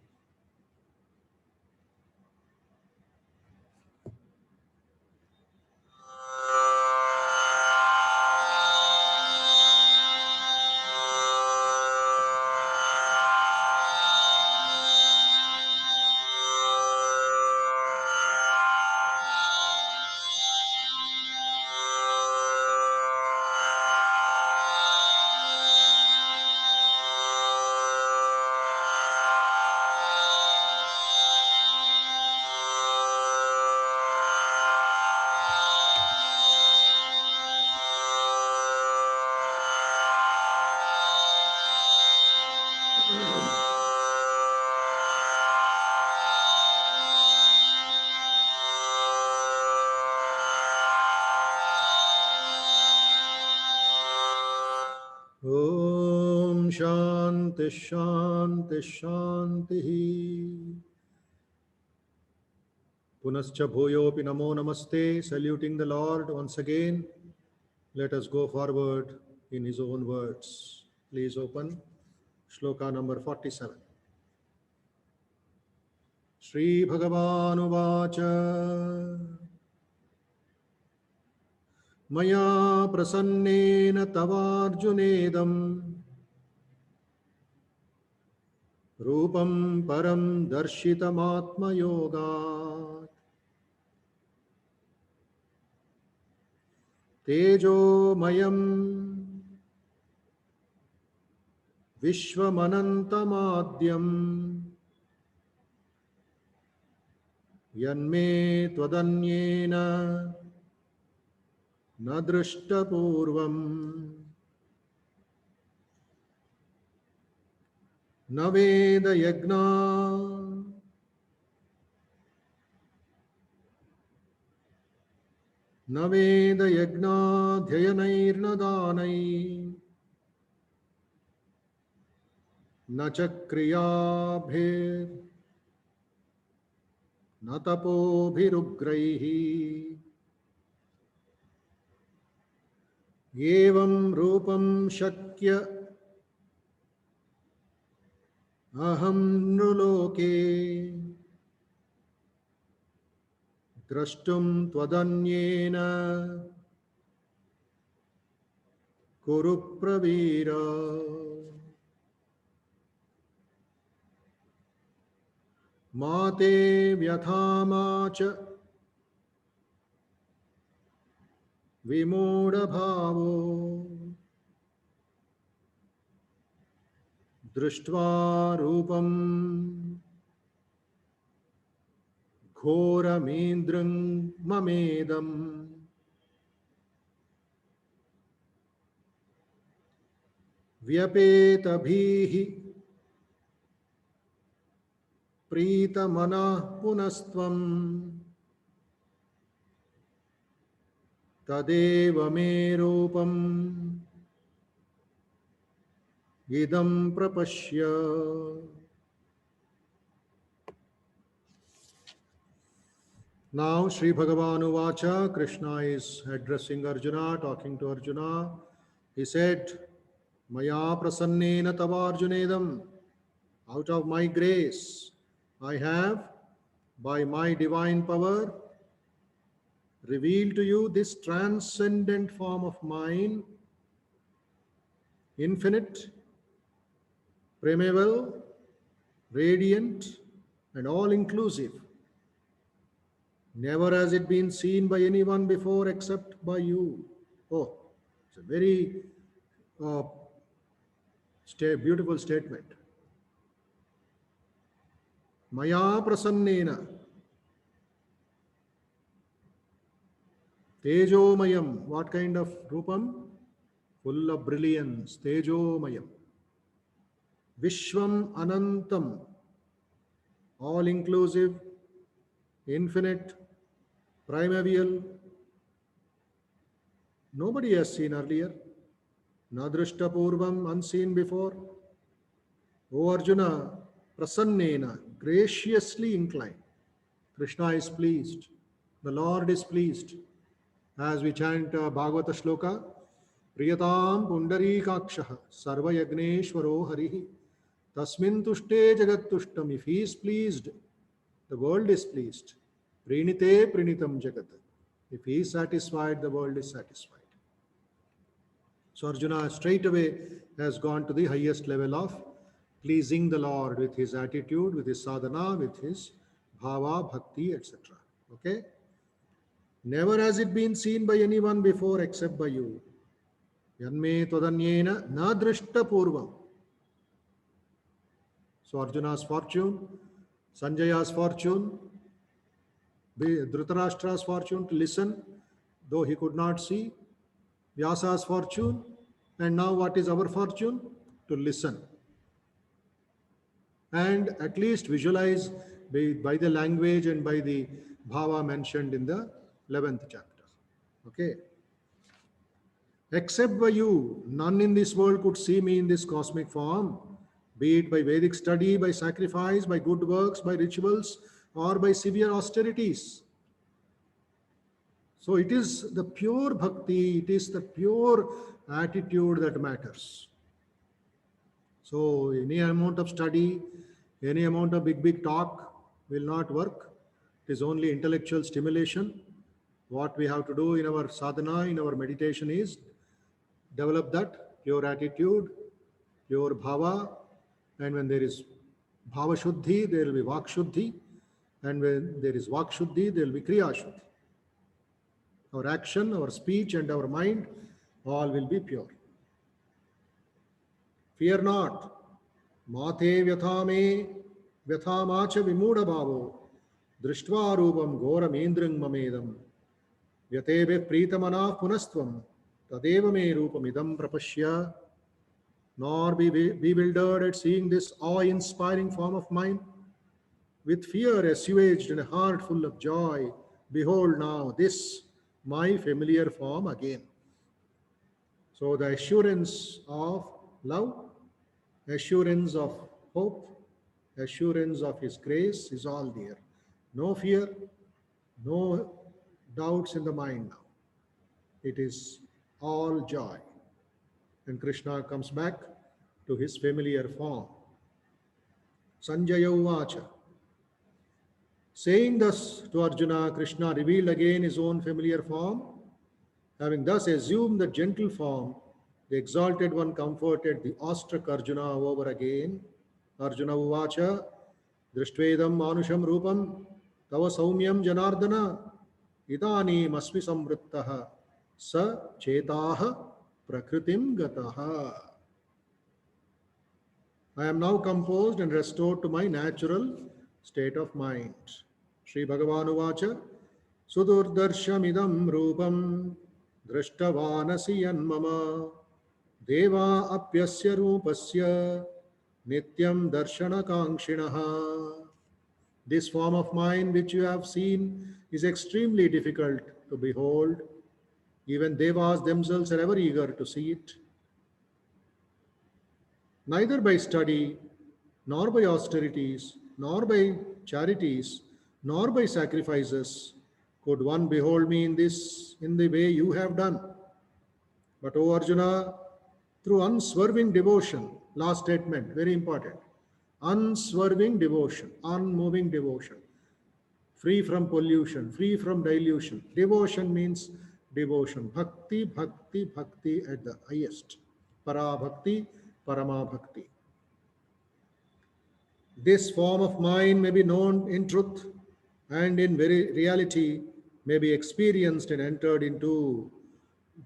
Om Shanti Shanti Shanti. Punascha Bhuyopi Namo Namaste. Saluting the Lord once again. Let us go forward in his own words. Please open Shloka number 47. Shri Bhagavan Uvacha Maya Prasannena Tavarjunedam Rupam Param Darshitam Yoga Tejo Mayam Vishwamanantamadyam Yanme Twadanyena Nadrishtapurvam Naveda Yagna न वेदयज्ञाध्ययनैर्न दानैः न च क्रियाभिर्न तपोभिरुग्रैः एवं रूपं शक्य अहं नृलोके द्रष्टुं त्वदन्येन कुरु प्रवीर। मा ते व्यथा मा च विमूढभावो दृष्ट्वा रूपं घोरमीन्द्रं ममेदम्। व्यपेतभिः प्रीतमनः पुनस्त्वं तदेव मे रूपम् इदं प्रपश्य। Now Sri Bhagavan Uvacha, Krishna is addressing Arjuna, talking to Arjuna. He said, Maya prasannena tavarjunedam, out of my grace, I have, by my divine power, revealed to you this transcendent form of mine, infinite, primeval, radiant, and all inclusive. Never has it been seen by anyone before except by you. Oh, it's a very uh, beautiful statement. Maya prasannena tejomayam. What kind of rupam? Full of brilliance. Tejomayam. Vishwam anantam. All inclusive, infinite, primeval. Nobody has seen earlier. Nadrishta purvam, unseen before. O Arjuna, prasannena, graciously inclined. Krishna is pleased. The Lord is pleased. As we chant Bhagavata Shloka, Priyatam Pundarikakshaha Sarvayagneshwaro Harihi Tasmin Tushte Jagat Tushtam. If he is pleased, the world is pleased. Prinite Prinitam Jagat. If he is satisfied, the world is satisfied. So Arjuna straight away has gone to the highest level of pleasing the Lord with his attitude, with his sadhana, with his bhava, bhakti, etc. Okay? Never has it been seen by anyone before except by you. Yanme todanyena na drishta purvam. So Arjuna's fortune, Sanjaya's fortune, Dhritarashtra's fortune to listen, though he could not see, Vyasa's fortune, and now what is our fortune? To listen. And at least visualize by the language and by the bhava mentioned in the 11th chapter. Okay. Except by you, none in this world could see me in this cosmic form, be it by Vedic study, by sacrifice, by good works, by rituals, or by severe austerities. So it is the pure bhakti, it is the pure attitude that matters. So any amount of study, any amount of big talk will not work. It is only intellectual stimulation. What we have to do in our sadhana, in our meditation is develop that pure attitude, pure bhava, and when there is bhava shuddhi, there will be vak shuddhi, and when there is vak shuddhi, there will be kriya shuddhi. Our action, our speech, and our mind, all will be pure. Fear not. Mate vyathame vyathamacha vimuda bhavo drishtva rupam ghoram indrang mamedam vyatebe pritamana punastvam tadeva me rupam idam prapashya. Nor be bewildered at seeing this awe-inspiring form of mine. With fear assuaged and a heart full of joy, behold now this my familiar form again. So the assurance of love, assurance of hope, assurance of His grace is all there. No fear, no doubts in the mind now. It is all joy. And Krishna comes back to his familiar form. Sanjaya Uvacha. Saying thus to Arjuna, Krishna revealed again his own familiar form. Having thus assumed the gentle form, the exalted one comforted the awestruck Arjuna over again. Arjuna Uvacha. Drishtvedam manusham rupam tava saumyam janardana idani masmi samvrittaha sa chetaha prakritim gataha. I am now composed and restored to my natural state of mind. Sri Bhagavan Uvacha Sudurdarshamidam Rupam Drashtavanasi Yanmama Deva Apyasya Rupasya Nityam Darshana Kangshinaha. This form of mine which you have seen is extremely difficult to behold. Even Devas themselves are ever eager to see it. Neither by study, nor by austerities, nor by charities, nor by sacrifices could one behold me in the way you have done. But O Arjuna, through unswerving devotion, last statement, very important, unswerving devotion, unmoving devotion, free from pollution, free from dilution. Devotion means devotion. Bhakti, bhakti, bhakti at the highest. Para bhakti, parama bhakti. This form of mine may be known in truth and in very reality may be experienced and entered into.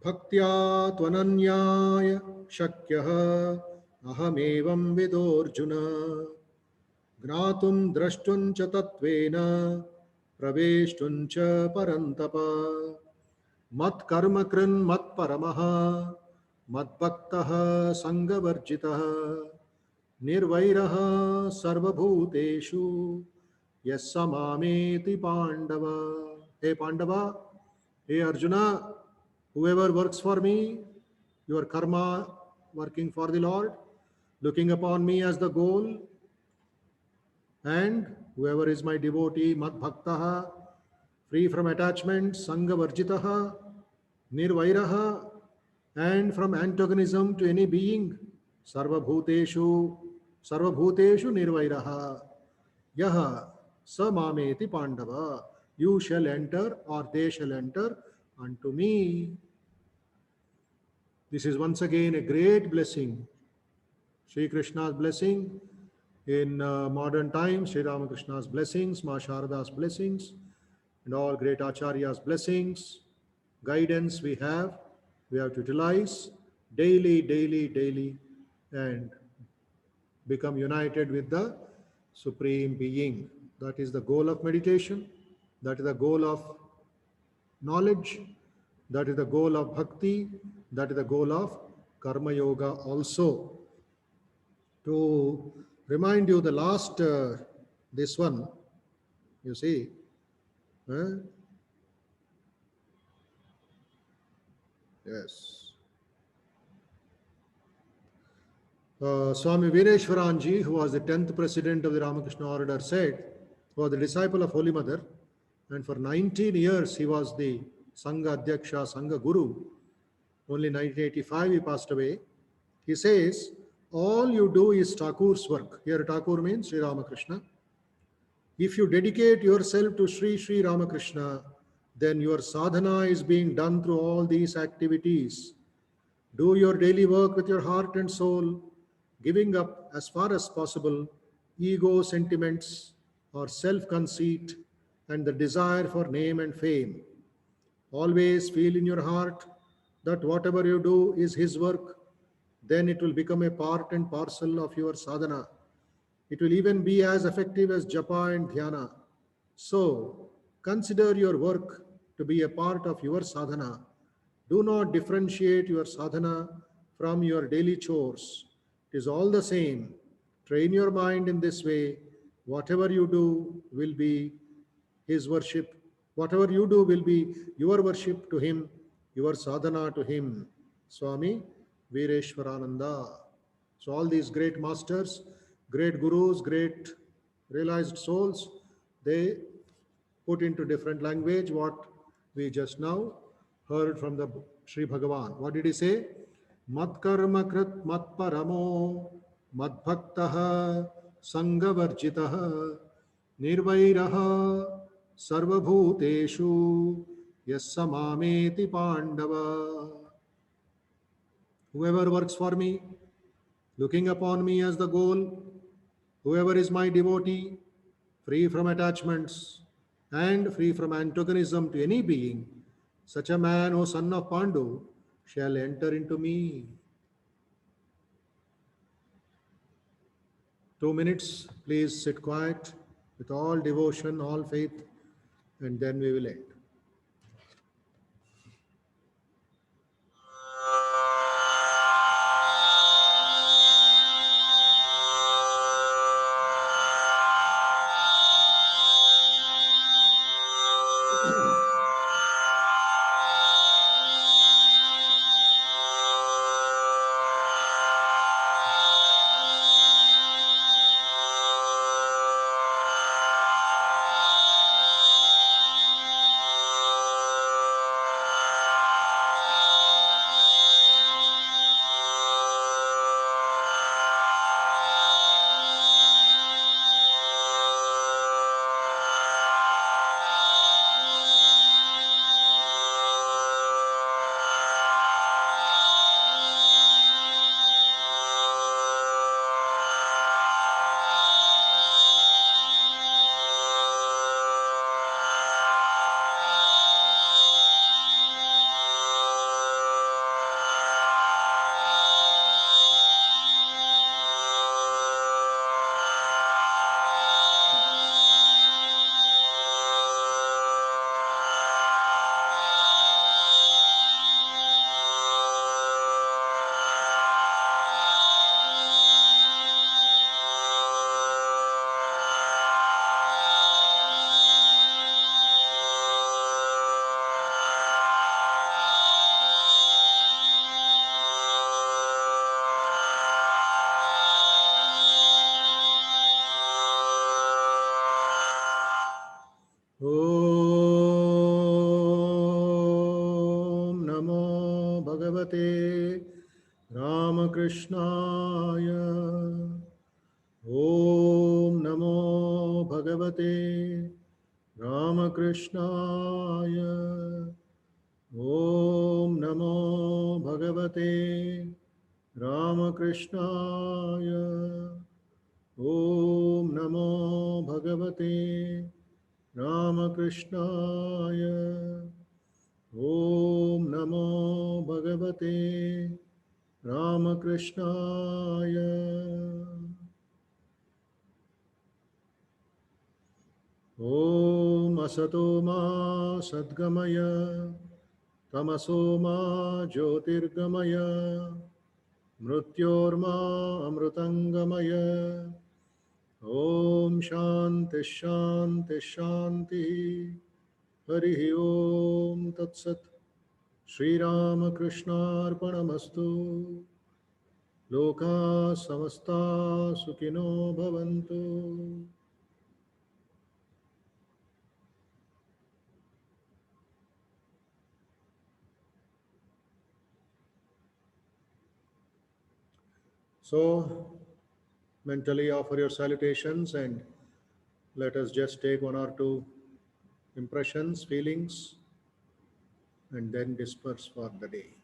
Bhaktya tvananyaya shakyaha ahamevam vidorjuna gnatum drashtuncha tatvena praveshtuncha parantapa mat karma krin mat paramaha mat bhaktaha sangavarjitaha nirvairaha sarvabhuteshu yasamameti pandava. Hey Pandava, hey Arjuna, whoever works for me, your karma working for the Lord, looking upon me as the goal, and whoever is my devotee, mad bhaktaha, free from attachment, sangha varjitaha, nirvairaha, and from antagonism to any being, sarvabhuteshu nirvairaha, yaha samameti pandava, you shall enter or they shall enter unto me. This is once again a great blessing. Sri Krishna's blessing in modern times, Sri Ramakrishna's blessings, Ma Sharada's blessings, and all great Acharyas' blessings, guidance we have to utilize daily, daily, daily, and become united with the Supreme Being. That is the goal of meditation. That is the goal of knowledge. That is the goal of bhakti. That is the goal of karma yoga also. To remind you the last, this one, you see, yes. Swami Veereshwaranji, who was the 10th president of the Ramakrishna Order, said, who was the disciple of Holy Mother, and for 19 years he was the Sangha Adhyaksha, Sangha Guru. Only 1985 he passed away. He says, all you do is Thakur's work. Here Thakur means Sri Ramakrishna. If you dedicate yourself to Sri Ramakrishna, then your sadhana is being done through all these activities. Do your daily work with your heart and soul, giving up as far as possible ego sentiments or self-conceit and the desire for name and fame. Always feel in your heart that whatever you do is His work. Then it will become a part and parcel of your sadhana. It will even be as effective as japa and dhyana. So, consider your work to be a part of your sadhana. Do not differentiate your sadhana from your daily chores. It is all the same. Train your mind in this way. Whatever you do will be His worship, Whatever you do will be your worship to him, your sadhana to him. Swami Vireshwarananda. So all these great masters, great gurus, great realized souls, they put into different language what we just now heard from the Sri Bhagavan. What did he say? Mat karma krit mat paramo mad bhaktaha sangavarjitaha nirvairaha sarvabhuteshu yassamameti pandava. Whoever works for me, looking upon me as the goal, whoever is my devotee, free from attachments and free from antagonism to any being, such a man, O son of Pandu, shall enter into me. 2 minutes, please sit quiet with all devotion, all faith, and then we will end. Om Namo Bhagavate Ramakrishnaaya. Om Namo Bhagavate Ramakrishnaaya. Om Namo Bhagavate Ramakrishnaaya. Om Namo Bhagavate Ramakrishnaya. Om Namo Bhagavate Ramakrishnaya. Om Asato Ma Sadgamaya Tamaso Ma Jyotirgamaya Mrutyorma Amrutangamaya. Om Shanti Shanti Shanti. Hari Om Tat Sat. Shri Ramakrishna Arpanamastu. Loka Samasta Sukhino Bhavantu. So, mentally offer your salutations and let us just take one or two impressions, feelings, and then disperse for the day.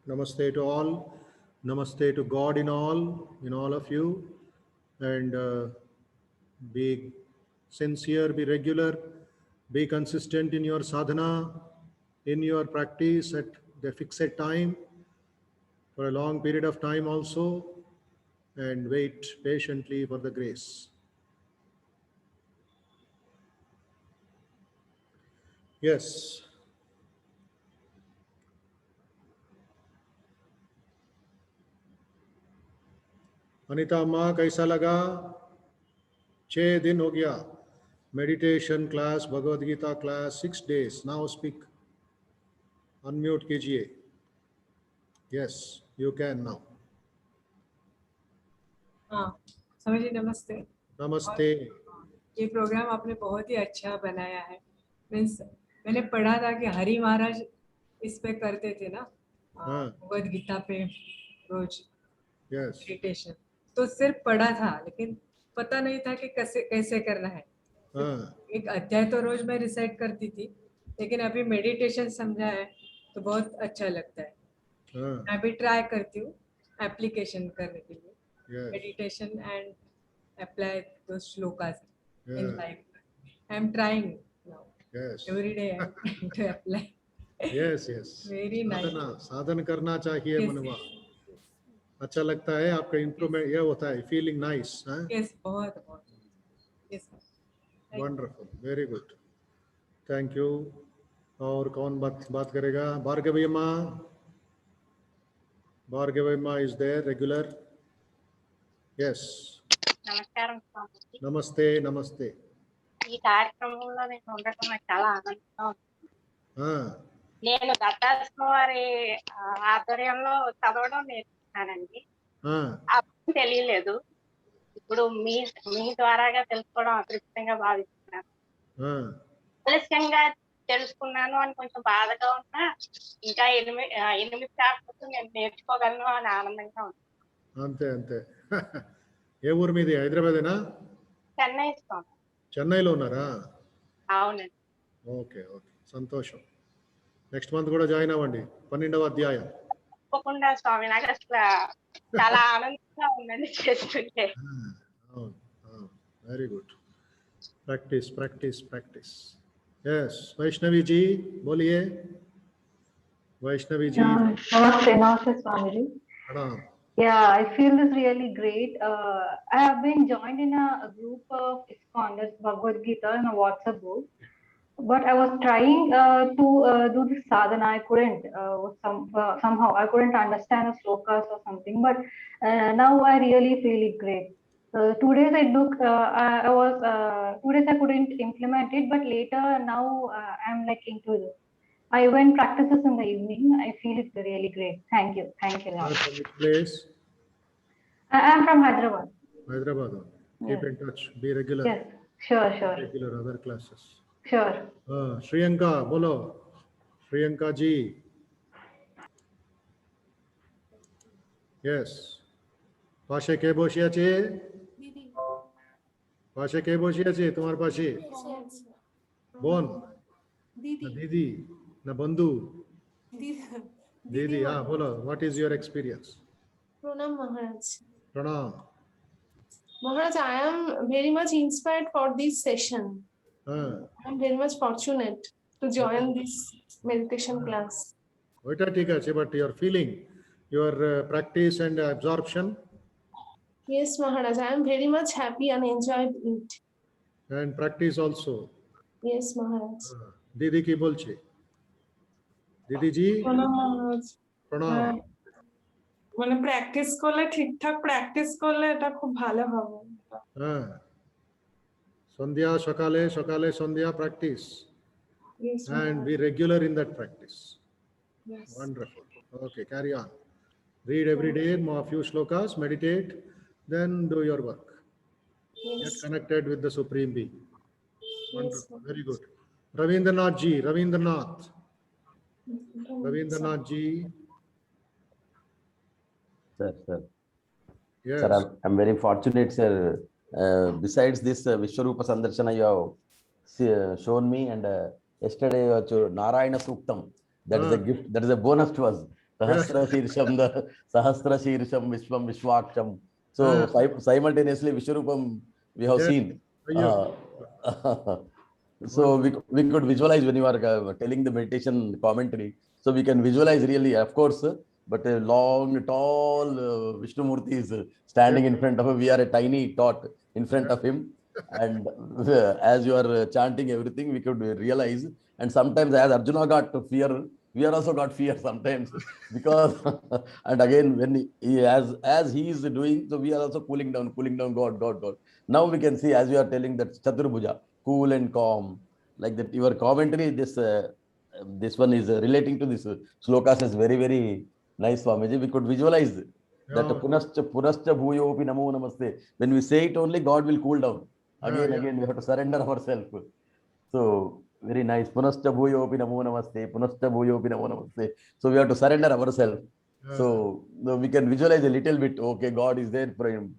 Namaste to all. Namaste to God in all of you. And be sincere, be regular, be consistent in your sadhana, in your practice at the fixed time, for a long period of time also, and wait patiently for the grace. Yes. Anita अम्मा कैसा लगा? 6 दिन हो गया meditation class, Bhagavad Gita class, 6 days. Now speak. Unmute कीजिए. Yes, you can now. हाँ स्वामी जी नमस्ते. Namaste. ये प्रोग्राम आपने बहुत ही अच्छा बनाया है. मीन्स मैंने पढ़ा था कि हरि महाराज इस पे करते थे ना, भगवद गीता पे रोज Yes. मेडिटेशन. तो सिर्फ पढ़ा था लेकिन पता नहीं था कि कैसे कैसे करना है. एक अध्याय तो रोज मैं रिसाइट करती थी, लेकिन अभी मेडिटेशन समझा है तो बहुत अच्छा लगता है. मैं भी ट्राई करती हूँ एप्लीकेशन करने के लिए. Yes. Meditation and apply those shlokas Yeah. in life. I am trying now. Yes. Every day I am trying to apply. Yes, yes. Very nice. साधन करना चाहिए Yes. मनवा. अच्छा लगता है आपका इम्प्रूवमेंट ये होता है, फीलिंग नाइस. Yes, बहुत बहुत. Yes. Wonderful, very good, thank you. और कौन बात करेगा? भार्गवी अम्मा. भार्गवी अम्मा इज देयर रेगुलर. यस. నమస్కారం స్వామి. నమస్తే. నమస్తే. ఈ కార్యక్రమంలో నేను ఉండటం నాకు చాలా ఆనందంగా ఉంది. నేను దత్తాత్రేయ వారి ఆధ్వర్యంలో చదవడం నేర్చుకున్నానండి. అప్పుడు తెలియలేదు, ఇప్పుడు మీ ద్వారాగా తెలుసుకోవడం అదృష్టంగా భావిస్తున్నాను. ఆలస్యంగా తెలుసుకున్నాను అని కొంచెం బాధగా ఉన్నా, ఇంకా 8 చాప్టర్స్ నేను నేర్చుకోగలను అని ఆనందంగా ఉంది. అంతే అంతే. ఏ ఊరు మీది? హైదరాబాదేనా? చెన్నై. చెన్నైలో ఉన్నారా? అవునండి. ఓకే ఓకే, సంతోషం. నెక్స్ట్ మంత్ కూడా జాయిన్ అవ్వండి, 12వ అధ్యాయం. తప్పకుండా స్వామి, నాకు అసలు చాలా ఆనందంగా ఉందండి చేస్తుంటే. Very good. Practice practice practice. Yes, Vaishnavi ji बोलिए. वैष्णवी जी. Namaste, namaste Swami ji. प्रणाम. Yeah, I feel this really great. I have been joined in a group of ISKCON, that's Bhagavad Gita, in a WhatsApp group. But I was trying to do this sadhana. I couldn't. Somehow I couldn't understand the slokas or something. But now I really feel it great. 2 days I took. I was 2 days I couldn't implement it, but later now I'm like into this. I went practices in the evening. I feel it's really great. Thank you. Thank you. From which place? I am from Hyderabad. Hyderabad. Keep in touch. Be regular. Yes. Sure. Sure. Regular other classes. Sure. Shriyanka, bolo. Shriyanka ji. Yes. পাশে কে বসে আছে? পাশে কে বসে আছে তোমার পাশে? বোন, দিদি না বন্ধু? দিদি. বলো, what is your experience? Pranam Maharaj. Pranam. Maharaj, I am very much inspired for this session. I am very much fortunate to join this meditation class. ওইটা ঠিক আছে, but your feeling, your practice and absorption? Yes, Maharaj, I am very much happy and enjoyed it. And practice also? Yes, Maharaj. দিদি কি বলছে? দিদি জি. প্রণাম মহারাজ. প্রণাম. মানে প্র্যাকটিস করলে, ঠিকঠাক প্র্যাকটিস করলে এটা খুব ভালো হবে. সন্ধ্যা সকালে সকালে সন্ধ্যা practice. Yes, and be regular in that practice. Yes. Wonderful. Okay, carry on. Read every day, more few shlokas, meditate, then do your work. Yes. Get connected with the Supreme Being. Wonderful. Yes. Very good. Ravindranath ji. Ravindranath ji. Sir. Yes. Sir, I'm very fortunate, sir. Besides this Vishwarupa Sandarshana you have shown me, and yesterday Narayana Suktam. That is a gift. That is a bonus to us. Sahasra Shirsham Vishwam Vishwaksham. So simultaneously Vishwarupam we have seen. So we could visualize when you are telling the meditation commentary. So we can visualize really, of course, but a long, tall Vishnumurti is standing in front of him. We are a tiny tot in front of him. And as you are chanting everything, we could realize. And sometimes as Arjuna got fear, we are also got fear sometimes. Because, and again, when as he is doing, so we are also cooling down, God. Now we can see, as you are telling, that Chaturbhuja, cool and calm. Like that, your commentary, this one is relating to this slokas is very, very nice, Swamiji. We could visualize that Yeah. punascha bhuyopi namo namaste. When we say it only, God will cool down. Again, Yeah. again, we have to surrender ourselves. So very nice. Punascha bhuyopi namo namaste. Punascha bhuyopi namo namaste. So we have to surrender ourselves. So we can visualize a little bit. Okay, God is there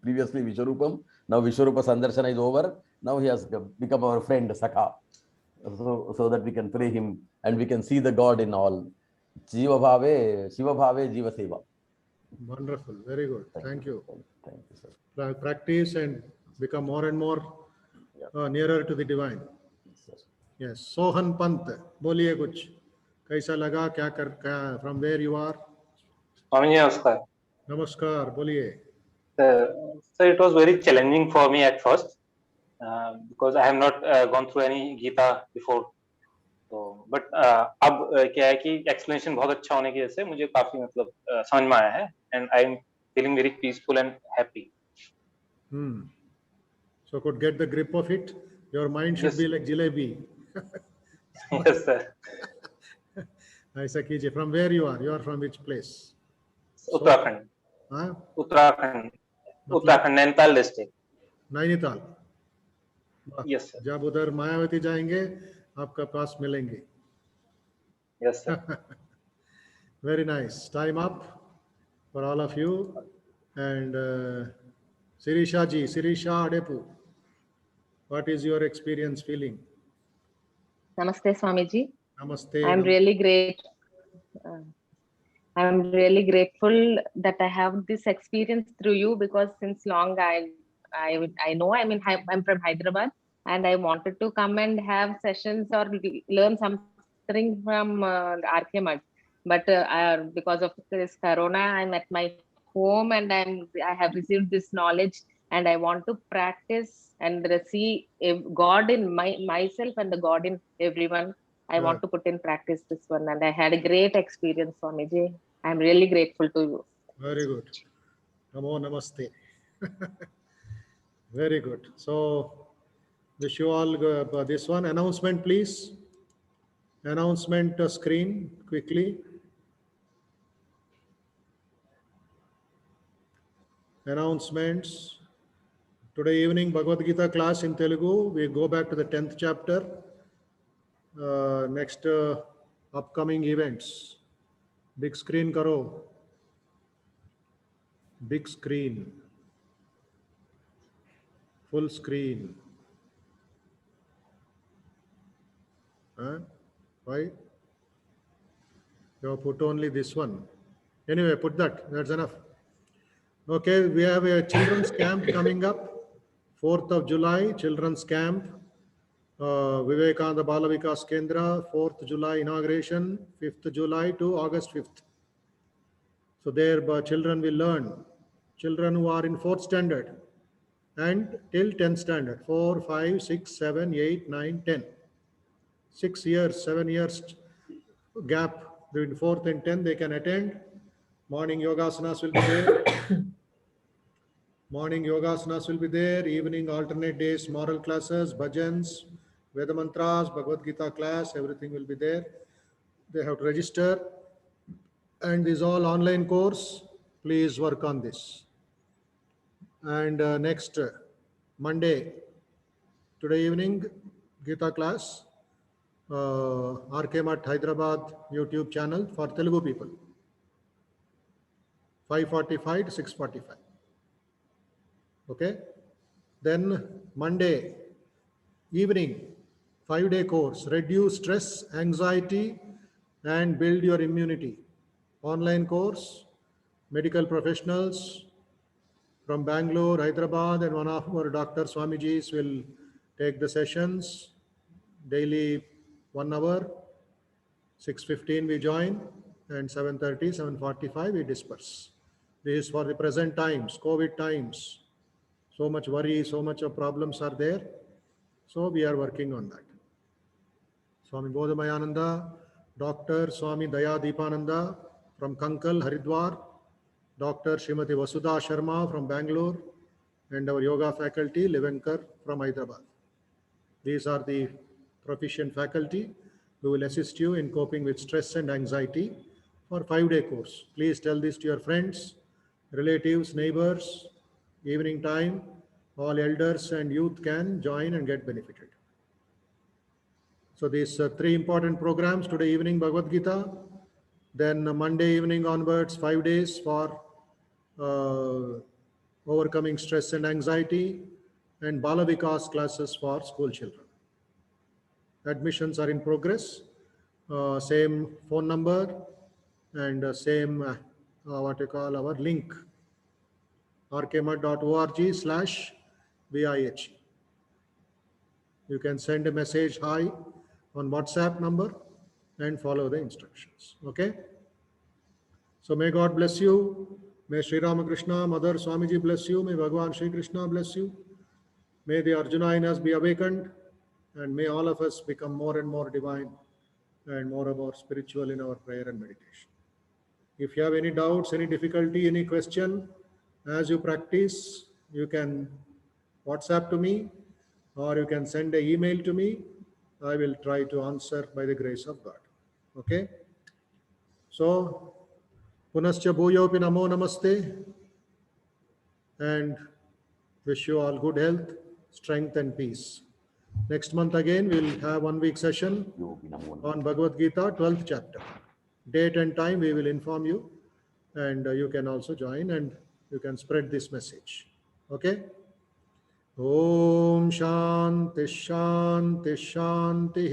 previously Vishwarupam. Now Vishwarupa Sandarshana is over. Now he has become our friend Sakha. So that we can pray him and we can see the God in all. Jiva bhave, Shiva bhave, Jiva seva. Wonderful. Very good. Thank you. Thank you, sir. Practice and become more and more nearer to the divine. Yes. Sohan Pant, बोलिए कुछ कैसा लगा क्या कर from where you are? Swami Namaskar. Namaskar, बोलिए. So it was very challenging for me at first because I have not gone through any Gita before. तो but अब क्या है कि explanation बहुत अच्छा होने की वजह से मुझे काफी मतलब समझ में आया है and I am feeling very peaceful and happy. So could get the grip of it. Your mind should be like jalebi. Yes, sir. ऐसा कीजिए. From where you are? You are from which place? Uttarakhand. हाँ? Uttarakhand, Nainital district. Nainital. Yes, sir. जब उधर मायावती जाएंगे आपका पास मिलेंगे. Yes, sir. Very nice. Time up for all of you. And Sirisha ji, Sirisha Adepu, what is your experience feeling? Namaste, Swamiji. Namaste. I'm really great. I'm really grateful that I have this experience through you because since long I know. I mean, I'm from Hyderabad and I wanted to come and have sessions or learn something from RK Mutt. But because of this Corona, I'm at my home and I have received this knowledge and I want to practice and see God in myself and the God in everyone. I want to put in practice this one and I had a great experience, Swamiji. I'm really grateful to you. Very good. Namo Namaste. Very good. So wish you all this one. Announcement, please. Announcement screen quickly. Announcements. Today evening Bhagavad Gita class in Telugu. We go back to the 10th chapter. Next upcoming events. Big screen karo. Big screen. Full screen. Why? You have put only this one. Anyway, put that. That's enough. Okay, we have a children's camp coming up. 4th of July, children's camp. Vivekananda Bala Vikas Kendra, 4th July inauguration, 5th July to August 5th. So there children will learn. Children who are in 4th standard and till 10th standard, 4, 5, 6, 7, 8, 9, 10. 6 years, 7 years gap between 4th and 10th they can attend. Morning yogasanas will be there. Morning yogasanas will be there. Evening alternate days, moral classes, bhajans, Veda mantras, Bhagavad Gita class, everything will be there. They have to register. And this is all online course. Please work on this. And next Monday, today evening, Gita class, RK Mutt Hyderabad YouTube channel for Telugu people. 5:45 to 6:45. Okay. Then Monday evening, 5-day course, reduce stress, anxiety, and build your immunity. Online course, medical professionals from Bangalore, Hyderabad, and one of our Dr. Swamijis will take the sessions daily 1 hour. 6:15 we join and 7:30, 7:45 we disperse. This is for the present times, COVID times. So much worry, so much of problems are there. So we are working on that. Swami Bodhamayananda, Dr. Swami Daya Deepananda from Kankal, Haridwar, Dr. Srimati Vasudha Sharma from Bangalore, and our yoga faculty, Livenkar from Hyderabad. These are the proficient faculty who will assist you in coping with stress and anxiety for 5-day course. Please tell this to your friends, relatives, neighbors, evening time. All elders and youth can join and get benefited. So these 3 important programs: today evening Bhagavad Gita, then Monday evening onwards 5 days for overcoming stress and anxiety, and Bala Vikas classes for school children. Admissions are in progress. Same phone number and same what you call our link, rkmat.org/VIH. You can send a message hi on WhatsApp number and follow the instructions. Okay. So may God bless you. May Sri Ramakrishna, Mother Swamiji bless you. May Bhagavan Sri Krishna bless you. May the Arjuna in us be awakened, and may all of us become more and more divine and more and more spiritual in our prayer and meditation. If you have any doubts, any difficulty, any question, as you practice, you can WhatsApp to me or you can send an email to me. I will try to answer by the grace of God. Okay? So, Punascha Bhuyopi Namo Namaste, and wish you all good health, strength and peace. Next month again, we'll have 1 week session on Bhagavad Gita, 12th chapter. Date and time we will inform you, and you can also join and you can spread this message. Okay? Om Shanti Shanti Shanti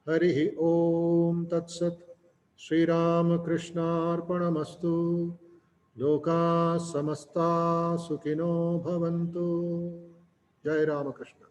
Harihi Om Tat Sat Sri Ramakrishna Arpanamastu Loka Samasta Sukhino Bhavantu. Jai Ramakrishna.